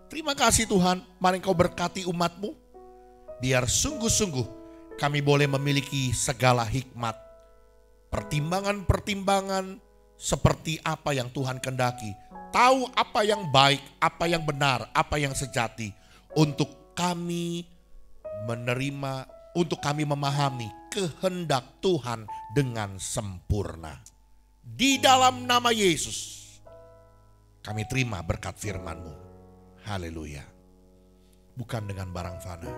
Terima kasih Tuhan, mari Engkau berkati umat-Mu. Biar sungguh-sungguh kami boleh memiliki segala hikmat, pertimbangan-pertimbangan seperti apa yang Tuhan kehendaki. Tahu apa yang baik, apa yang benar, apa yang sejati. Untuk kami menerima, untuk kami memahami kehendak Tuhan dengan sempurna. Di dalam nama Yesus, kami terima berkat firman-Mu. Haleluya. Bukan dengan barang fana.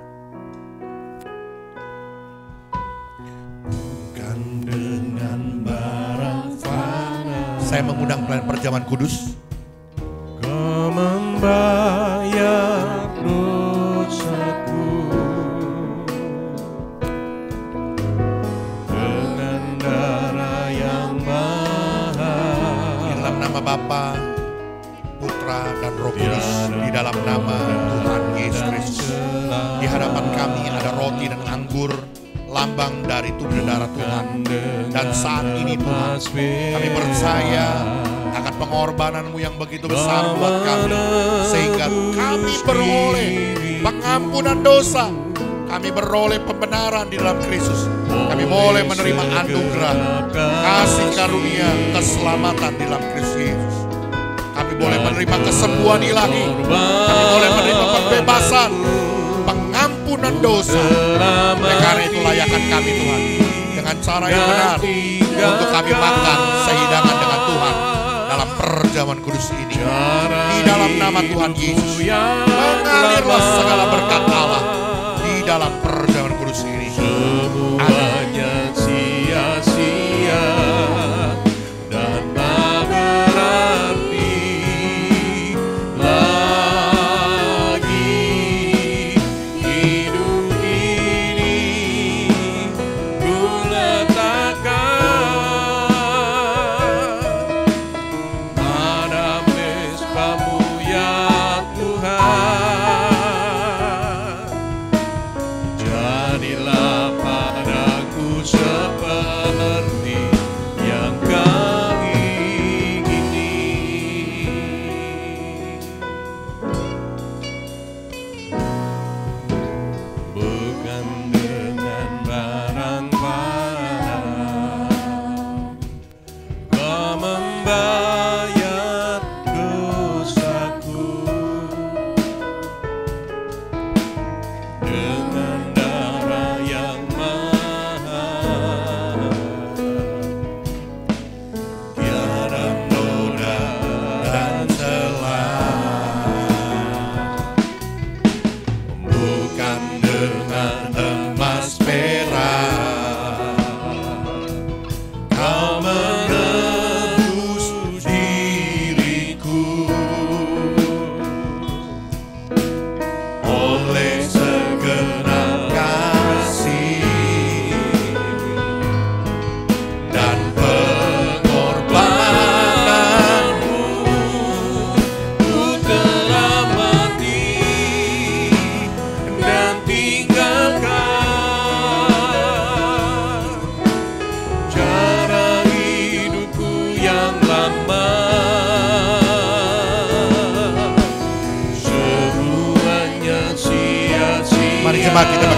Bukan dengan barang fana. Saya mengundang pelayan perjamuan kudus. Kau membayar dosaku dengan darah yang mahal. Di dalam nama Bapa, Putra dan Roh Kudus, di dalam nama Tuhan Yesus Kristus. Di hadapan kami ada roti dan anggur, lambang dari tubuh dan darah Tuhan. Dan saat ini Tuhan, kami percaya akan pengorbanan-Mu yang begitu besar buat kami, sehingga kami beroleh pengampunan dosa, kami beroleh pembenaran di dalam Kristus. Kami boleh menerima anugerah, kasih karunia, keselamatan di dalam Kristus Yesus. Kami boleh menerima kesembuhan ilahi, kami boleh menerima pembebasan, pengampunan dosa. Karena itu layakan kami Tuhan, dengan cara yang benar, untuk kami makan sehidangan dengan Tuhan dalam perjamuan kudus ini. Di dalam nama Tuhan Yesus, mengalirlah segala berkat Allah di dalam perjamuan kudus ini. Semuanya sia-sia dan tak berarti lagi. Hidup ini ku letakkan pada mezbah-Mu ya Tuhan. Jadilah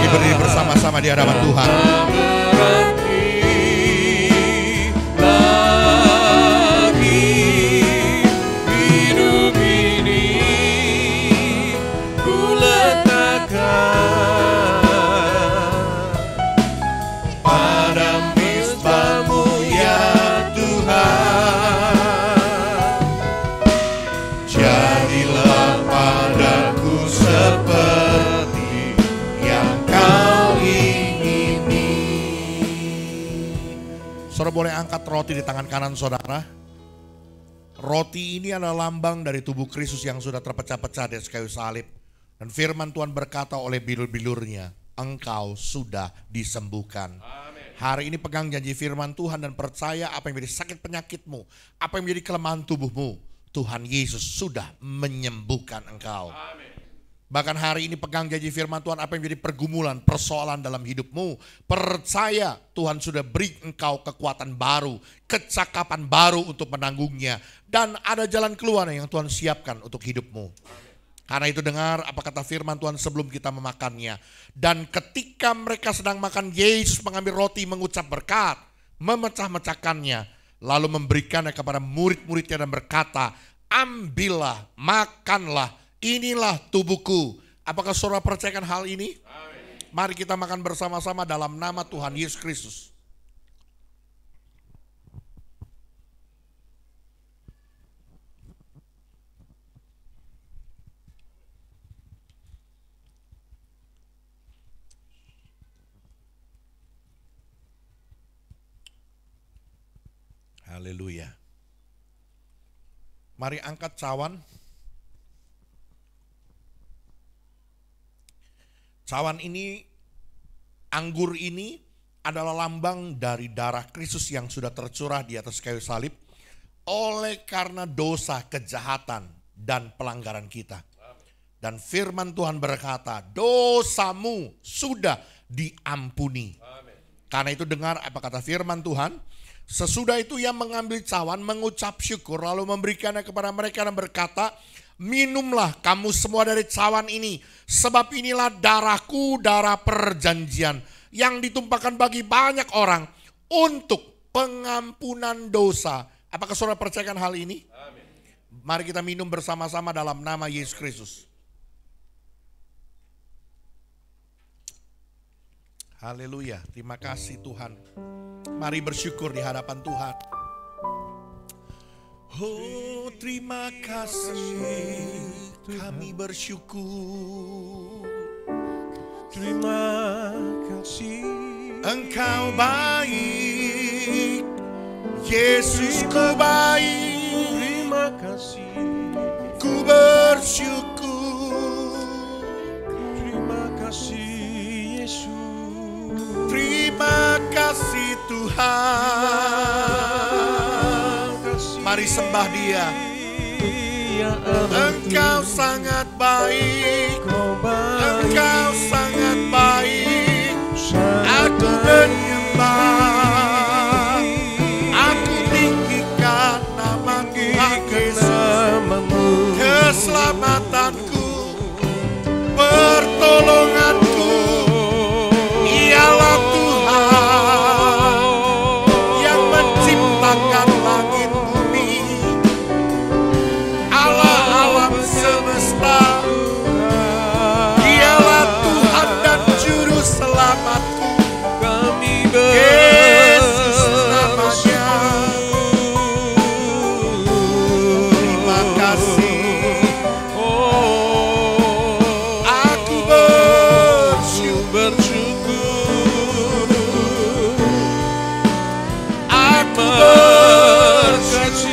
Mari berdiri bersama-sama di hadapan Tuhan. Saudara boleh angkat roti di tangan kanan saudara. Roti ini adalah lambang dari tubuh Kristus yang sudah terpecah-pecah di atas kayu salib. Dan firman Tuhan berkata oleh bilur-bilurnya, engkau sudah disembuhkan. Amen. Hari ini pegang janji firman Tuhan dan percaya apa yang menjadi sakit penyakitmu, apa yang menjadi kelemahan tubuhmu, Tuhan Yesus sudah menyembuhkan engkau. Amen. Bahkan hari ini pegang janji firman Tuhan, apa yang menjadi pergumulan, persoalan dalam hidupmu, percaya Tuhan sudah beri engkau kekuatan baru, kecakapan baru untuk menanggungnya. Dan ada jalan keluar yang Tuhan siapkan untuk hidupmu. Karena itu dengar apa kata firman Tuhan sebelum kita memakannya. Dan ketika mereka sedang makan, Yesus mengambil roti, mengucap berkat, memecah-mecahkannya, lalu memberikannya kepada murid-muridnya dan berkata, ambillah, makanlah. Inilah tubuhku. Apakah saudara percayakan hal ini? Amin. Mari kita makan bersama-sama dalam nama Tuhan Yesus Kristus. Haleluya. Mari angkat cawan. Cawan ini, anggur ini adalah lambang dari darah Kristus yang sudah tercurah di atas kayu salib oleh karena dosa, kejahatan, dan pelanggaran kita. Dan firman Tuhan berkata, dosamu sudah diampuni. Karena itu dengar apa kata firman Tuhan. Sesudah itu ia mengambil cawan, mengucap syukur, lalu memberikannya kepada mereka dan berkata, minumlah kamu semua dari cawan ini, sebab inilah darahku, darah perjanjian yang ditumpahkan bagi banyak orang untuk pengampunan dosa. Apakah saudara percayakan hal ini? Amin. Mari kita minum bersama-sama dalam nama Yesus Kristus. Haleluya, terima kasih Tuhan. Mari bersyukur di hadapan Tuhan. Oh, terima kasih, kami bersyukur. Terima kasih, Engkau baik, Yesus ku baik. terima kasih, Ku bersyukur. terima kasih Yesus. Terima kasih Tuhan. Mari sembah Dia. Engkau sangat baik, Engkau sangat baik. Aku menyembah, aku tinggikan nama Tuhan Yesus. Keselamatanku, pertolonganku, ialah Tuhan yang menciptakan langit bumi, Allah alam semesta. Dialah Tuhan dan juru selamatku, Yesus namanya. Terima kasih, aku bersyukur, aku berkasih.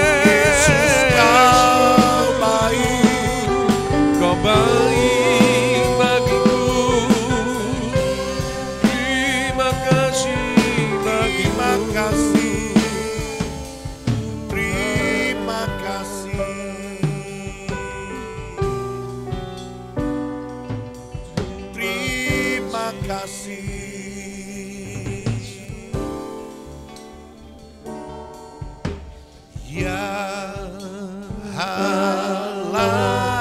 Yesus kau baik, Kau baik bagiku. Terima kasih terima bagiku. kasih, terima kasih. Terima kasih. Ya Allah.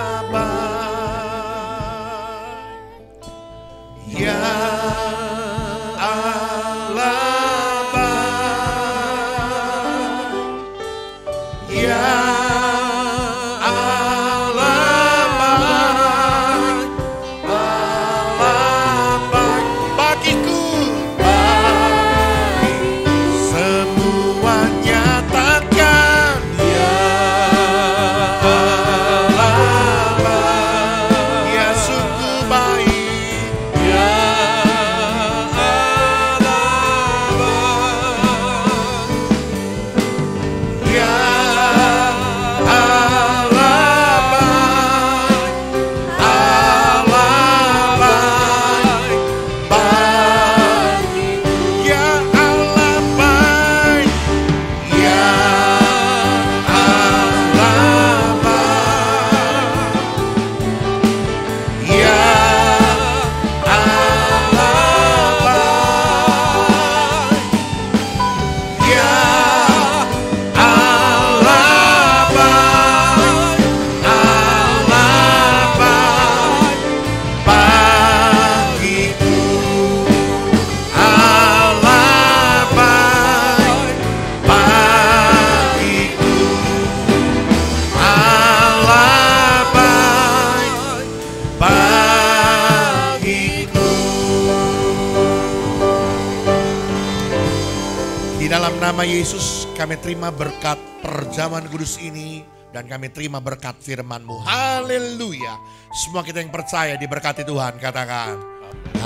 dalam nama Yesus kami terima berkat perjamuan kudus ini dan kami terima berkat firman-Mu. Haleluya. Semua kita yang percaya diberkati Tuhan, katakan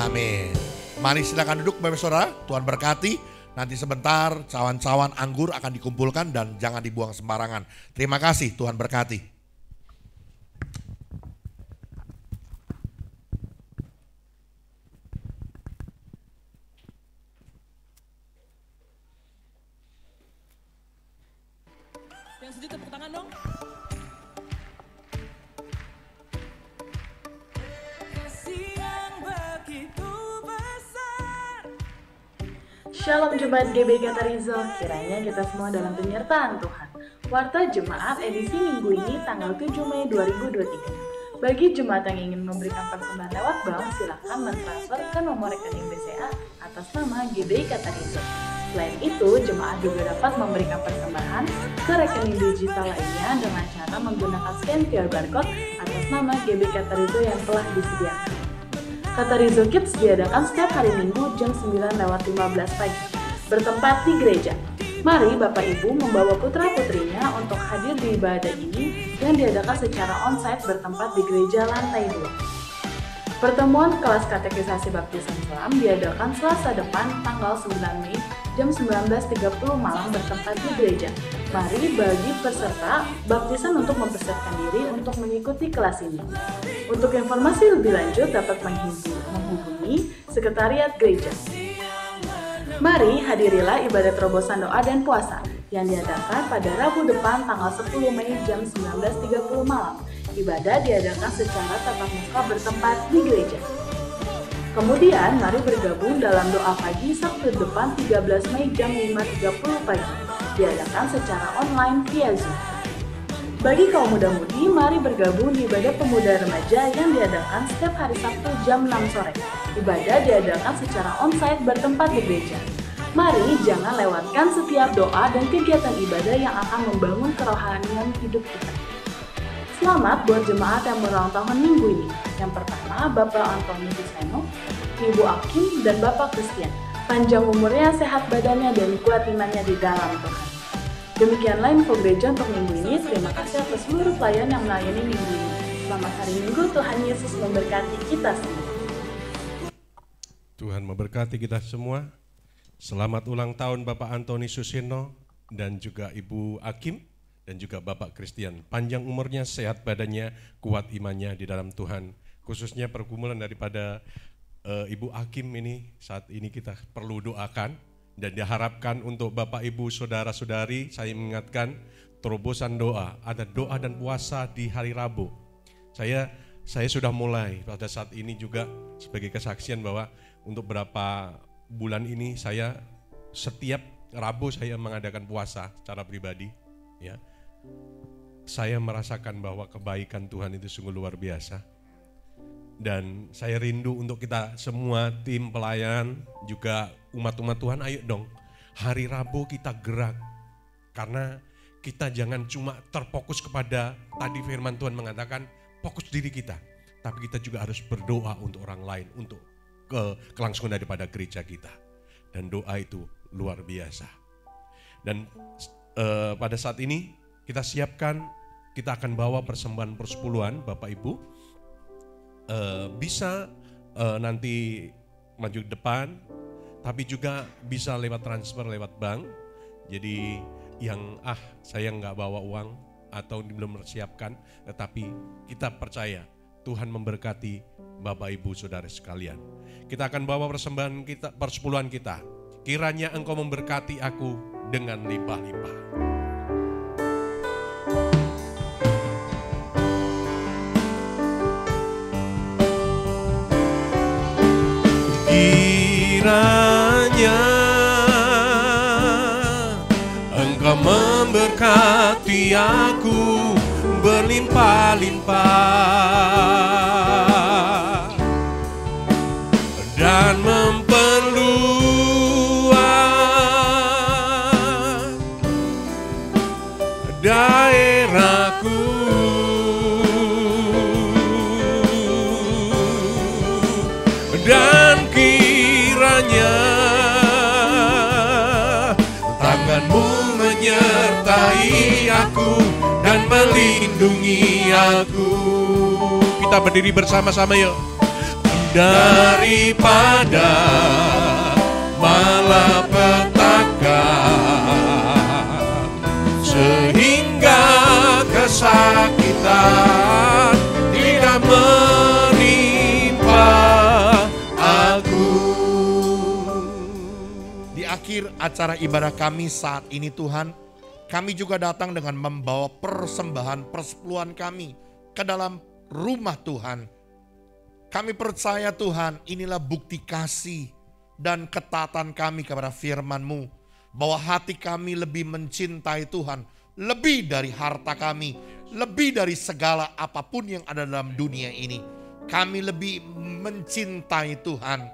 amin. Mari silakan duduk Bapak Saudara, Tuhan berkati. Nanti sebentar cawan-cawan anggur akan dikumpulkan dan jangan dibuang sembarangan. Terima kasih, Tuhan berkati. Yang setuju tepuk tangan dong. Kasih yang begitu besar. Shalom Jemaat GBI Katarizo, kiranya kita semua dalam penyertaan Tuhan. Warta Jemaat edisi minggu ini tanggal 7 Mei 2023. Bagi jemaat yang ingin memberikan persembahan lewat bank, silakan mentransfer ke nomor rekening BCA atas nama GBI Katarizo. Selain itu, jemaat juga dapat memberikan persembahan ke rekening digital lainnya dengan cara menggunakan scan QR barcode atas nama GBI Katarizo yang telah disediakan. Katarizo Kids diadakan setiap hari Minggu jam 9:15 pagi, bertempat di gereja. Mari Bapak Ibu membawa putra-putrinya untuk hadir di ibadah ini yang diadakan secara onsite bertempat di gereja lantai 2. Pertemuan kelas katekisasi baptisan Islam diadakan Selasa depan tanggal 9 Mei jam 19.30 malam bertempat di gereja. Mari bagi peserta baptisan untuk mempersiapkan diri untuk mengikuti kelas ini. Untuk informasi lebih lanjut dapat menghubungi Sekretariat Gereja. Mari hadirilah ibadah terobosan doa dan puasa yang diadakan pada Rabu depan tanggal 10 Mei jam 19.30 malam. Ibadah diadakan secara tatap muka bertempat di gereja. Kemudian mari bergabung dalam doa pagi Sabtu depan 13 Mei jam 5.30 pagi. Diadakan secara online via Zoom. Bagi kaum muda-mudi, mari bergabung di ibadah pemuda remaja yang diadakan setiap hari Sabtu jam 6 sore. Ibadah diadakan secara onsite bertempat di gereja. Mari jangan lewatkan setiap doa dan kegiatan ibadah yang akan membangun kerohanian hidup kita. Selamat buat jemaat yang berulang tahun minggu ini. Yang pertama, Bapak Antoni Suseno, Ibu Akim, dan Bapak Christian. Panjang umurnya, sehat badannya, dan kuat imannya di dalam Tuhan. Demikianlah info gereja untuk minggu ini. Terima kasih atas seluruh pelayan yang melayani minggu ini. Selamat hari Minggu, Tuhan Yesus memberkati kita semua. Tuhan memberkati kita semua. Selamat ulang tahun Bapak Antoni Suseno dan juga Ibu Akim dan juga Bapak Christian. Panjang umurnya, sehat badannya, kuat imannya di dalam Tuhan. Khususnya pergumulan daripada Ibu Akim ini saat ini kita perlu doakan. Dan diharapkan untuk Bapak Ibu Saudara-saudari, saya mengingatkan terobosan doa, ada doa dan puasa di hari Rabu. Saya sudah mulai pada saat ini juga sebagai kesaksian bahwa untuk beberapa bulan ini saya setiap Rabu saya mengadakan puasa secara pribadi. Ya, saya merasakan bahwa kebaikan Tuhan itu sungguh luar biasa. Dan saya rindu untuk kita semua tim pelayan juga umat-umat Tuhan, ayo dong hari Rabu kita gerak. Karena kita jangan cuma terfokus kepada tadi firman Tuhan mengatakan fokus diri kita. Tapi kita juga harus berdoa untuk orang lain, untuk kelangsungan daripada gereja kita. Dan doa itu luar biasa. Dan pada saat ini kita siapkan, kita akan bawa persembahan persepuluhan Bapak Ibu. Bisa nanti maju ke depan, tapi juga bisa lewat transfer lewat bank. Jadi yang saya nggak bawa uang atau belum mempersiapkan, tetapi kita percaya Tuhan memberkati Bapak Ibu Saudara sekalian. Kita akan bawa persembahan kita, persepuluhan kita. Kiranya Engkau memberkati aku dengan limpah-limpah. Kiranya Engkau memberkati aku berlimpah-limpah dan memperluas daerahku. Dan kiranya melindungi aku. Kita berdiri bersama-sama yuk. Daripada malapetaka sehingga kesakitan tidak menimpa aku. Di akhir acara ibadah kami saat ini Tuhan, kami juga datang dengan membawa persembahan persepuluhan kami ke dalam rumah Tuhan. Kami percaya Tuhan, inilah bukti kasih dan ketaatan kami kepada firman-Mu. Bahwa hati kami lebih mencintai Tuhan, lebih dari harta kami, lebih dari segala apapun yang ada dalam dunia ini. Kami lebih mencintai Tuhan.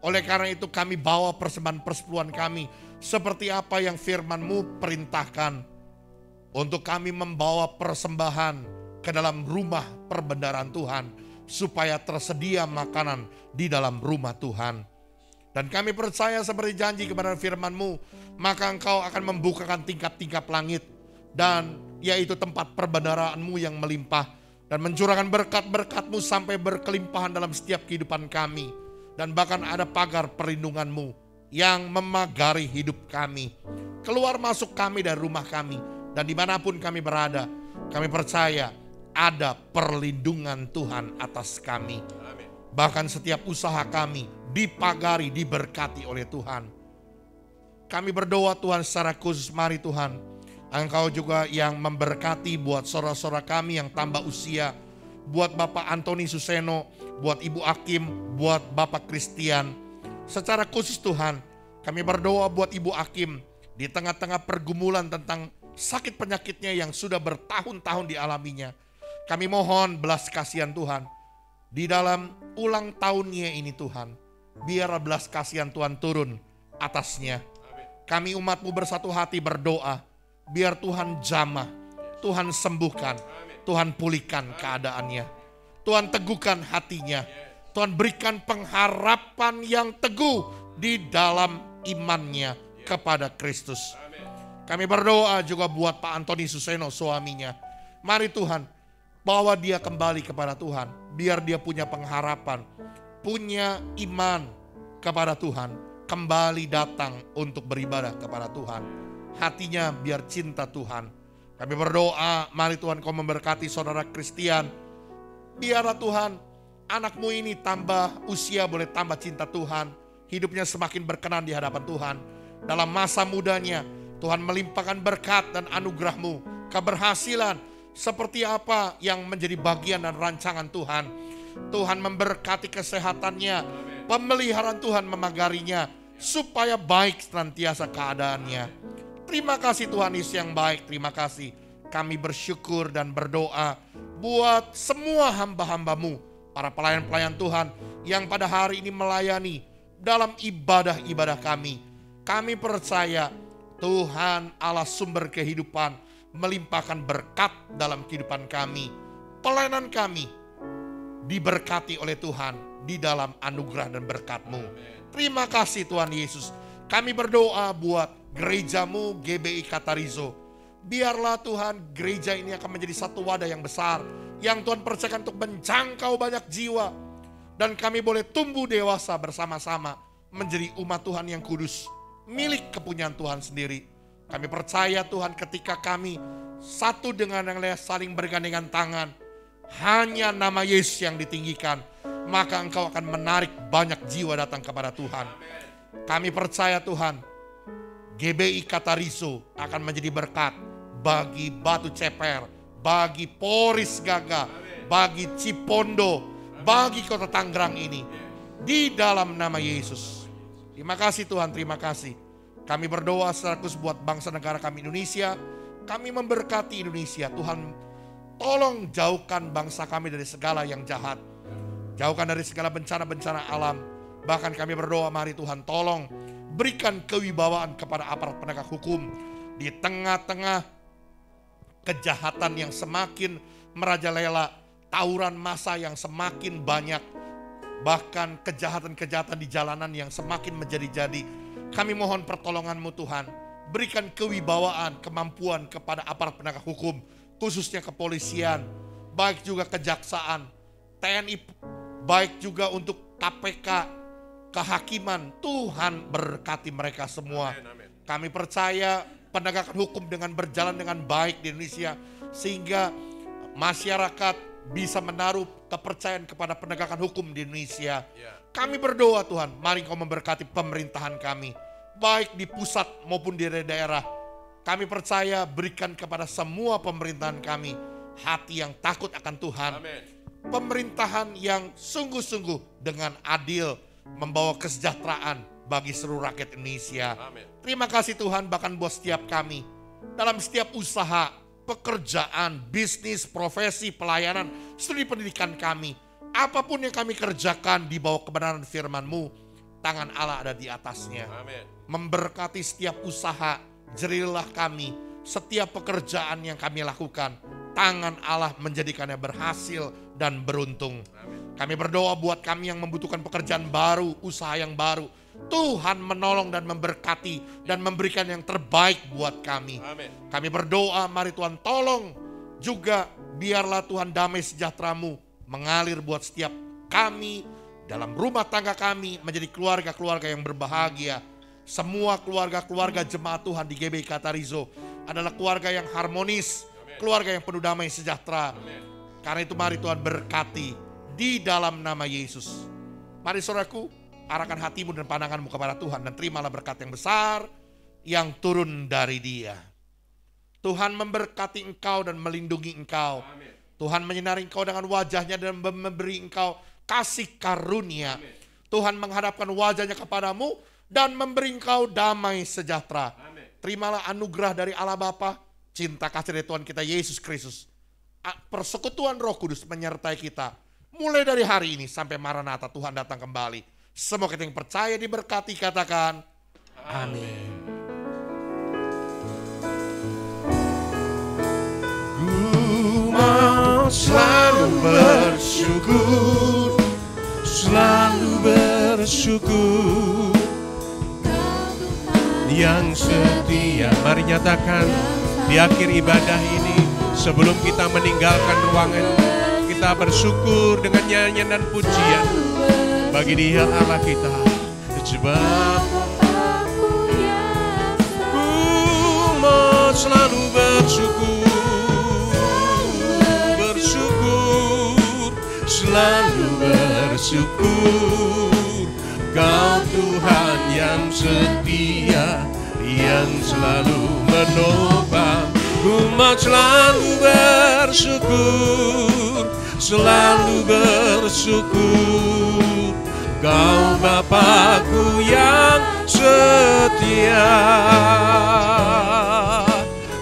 Oleh karena itu kami bawa persembahan persepuluhan kami seperti apa yang firman-Mu perintahkan. Untuk kami membawa persembahan ke dalam rumah perbendaharaan Tuhan, supaya tersedia makanan di dalam rumah Tuhan. Dan kami percaya seperti janji kepada firman-Mu, maka Engkau akan membukakan tingkap-tingkap langit, dan yaitu tempat perbendaharaan-Mu yang melimpah, dan mencurahkan berkat-berkat-Mu sampai berkelimpahan dalam setiap kehidupan kami. Dan bahkan ada pagar perlindungan-Mu yang memagari hidup kami. Keluar masuk kami dari rumah kami, dan dimanapun kami berada, kami percaya ada perlindungan Tuhan atas kami. Bahkan setiap usaha kami dipagari, diberkati oleh Tuhan. Kami berdoa Tuhan secara khusus, mari Tuhan, Engkau juga yang memberkati buat saudara-saudara kami yang tambah usia. Buat Bapak Antoni Suseno, buat Ibu Akim, buat Bapak Christian. Secara khusus Tuhan, kami berdoa buat Ibu Akim di tengah-tengah pergumulan tentang sakit penyakitnya yang sudah bertahun-tahun dialaminya. Kami mohon belas kasihan Tuhan di dalam ulang tahunnya ini Tuhan. Biarlah belas kasihan Tuhan turun atasnya. Kami umat-Mu bersatu hati berdoa. Biar Tuhan jamah, Tuhan sembuhkan, Tuhan pulihkan keadaannya. Tuhan teguhkan hatinya. Tuhan berikan pengharapan yang teguh di dalam imannya kepada Kristus. Kami berdoa juga buat Pak Antoni Suseno suaminya. Mari Tuhan, bawa dia kembali kepada Tuhan. Biar dia punya pengharapan, punya iman kepada Tuhan. Kembali datang untuk beribadah kepada Tuhan. Hatinya biar cinta Tuhan. Kami berdoa, mari Tuhan Kau memberkati saudara Christian. Biarlah Tuhan, anak-Mu ini tambah usia, boleh tambah cinta Tuhan. Hidupnya semakin berkenan di hadapan Tuhan. Dalam masa mudanya, Tuhan melimpahkan berkat dan anugerah-Mu, keberhasilan, seperti apa yang menjadi bagian dan rancangan Tuhan. Tuhan memberkati kesehatannya, pemeliharaan Tuhan memagarinya, supaya baik senantiasa keadaannya. Terima kasih Tuhan Yesus yang baik, terima kasih. Kami bersyukur dan berdoa buat semua hamba-hamba-Mu, para pelayan-pelayan Tuhan yang pada hari ini melayani dalam ibadah-ibadah kami. Kami percaya Tuhan Allah sumber kehidupan melimpahkan berkat dalam kehidupan kami. Pelayanan kami diberkati oleh Tuhan di dalam anugerah dan berkat-Mu. Terima kasih Tuhan Yesus. Kami berdoa buat gereja-Mu GBI Katarizo. Biarlah Tuhan gereja ini akan menjadi satu wadah yang besar, yang Tuhan percayakan untuk menjangkau banyak jiwa. Dan kami boleh tumbuh dewasa bersama-sama menjadi umat Tuhan yang kudus, milik kepunyaan Tuhan sendiri. Kami percaya Tuhan ketika kami satu dengan yang lain saling bergandengan tangan, hanya nama Yesus yang ditinggikan, maka Engkau akan menarik banyak jiwa datang kepada Tuhan. Kami percaya Tuhan, GBI Katarizo akan menjadi berkat bagi Batu Ceper, bagi Poris Gaga, bagi Cipondo, bagi kota Tangerang ini, di dalam nama Yesus. Terima kasih Tuhan, terima kasih. Kami berdoa secara khusus buat bangsa negara kami Indonesia. Kami memberkati Indonesia. Tuhan, tolong jauhkan bangsa kami dari segala yang jahat. Jauhkan dari segala bencana-bencana alam. Bahkan kami berdoa, mari Tuhan tolong berikan kewibawaan kepada aparat penegak hukum di tengah-tengah kejahatan yang semakin merajalela, tawuran massa yang semakin banyak, bahkan kejahatan-kejahatan di jalanan yang semakin menjadi-jadi. Kami mohon pertolongan-Mu Tuhan, berikan kewibawaan, kemampuan kepada aparat penegak hukum, khususnya kepolisian, baik juga kejaksaan, TNI, baik juga untuk KPK, kehakiman. Tuhan berkati mereka semua. Kami percaya penegakan hukum dengan berjalan dengan baik di Indonesia, sehingga masyarakat bisa menaruh kepercayaan kepada penegakan hukum di Indonesia. Kami berdoa Tuhan, mari Kau memberkati pemerintahan kami, baik di pusat maupun di daerah. Kami percaya berikan kepada semua pemerintahan kami hati yang takut akan Tuhan. Pemerintahan yang sungguh-sungguh dengan adil membawa kesejahteraan bagi seluruh rakyat Indonesia. Terima kasih Tuhan, bahkan buat setiap kami dalam setiap usaha, pekerjaan, bisnis, profesi, pelayanan, studi pendidikan kami. Apapun yang kami kerjakan di bawah kebenaran firman-Mu, tangan Allah ada di atasnya. Memberkati setiap usaha, jerilah kami, setiap pekerjaan yang kami lakukan, tangan Allah menjadikannya berhasil dan beruntung. Kami berdoa buat kami yang membutuhkan pekerjaan baru, usaha yang baru. Tuhan menolong dan memberkati dan memberikan yang terbaik buat kami. Kami berdoa, mari Tuhan tolong juga, biarlah Tuhan damai sejahtera-Mu mengalir buat setiap kami, dalam rumah tangga kami menjadi keluarga-keluarga yang berbahagia. Semua keluarga-keluarga jemaat Tuhan di GBI Katarizo adalah keluarga yang harmonis, keluarga yang penuh damai sejahtera. Karena itu mari Tuhan berkati di dalam nama Yesus. Mari saudaraku, arahkan hatimu dan pandanganmu kepada Tuhan dan terimalah berkat yang besar yang turun dari Dia. Tuhan memberkati engkau dan melindungi engkau. Tuhan menyinari engkau dengan wajahnya dan memberi engkau kasih karunia. Tuhan menghadapkan wajahnya kepadamu dan memberi engkau damai sejahtera. Terimalah anugerah dari Allah Bapa, cinta kasih dari Tuhan kita Yesus Kristus, persekutuan Roh Kudus menyertai kita mulai dari hari ini sampai Maranatha Tuhan datang kembali. Semua kita yang percaya diberkati, katakan amin. Ku mau selalu bersyukur, selalu bersyukur, yang setia. Mari nyatakan di akhir ibadah ini, sebelum kita meninggalkan ruangan, kita bersyukur dengan nyanyian dan pujian bagi Dia Allah kita. Sebab ku mau selalu bersyukur, bersyukur, selalu bersyukur. Kau Tuhan yang setia, yang selalu menopang. Ku mau selalu bersyukur, selalu bersyukur. Kau Bapakku yang setia,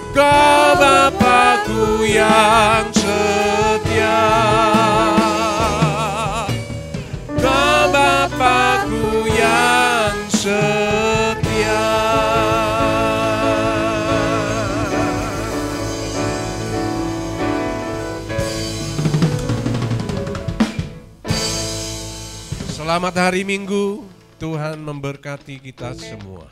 Kau Bapakku yang setia, Kau Bapakku yang setia. Selamat hari Minggu, Tuhan memberkati kita semua.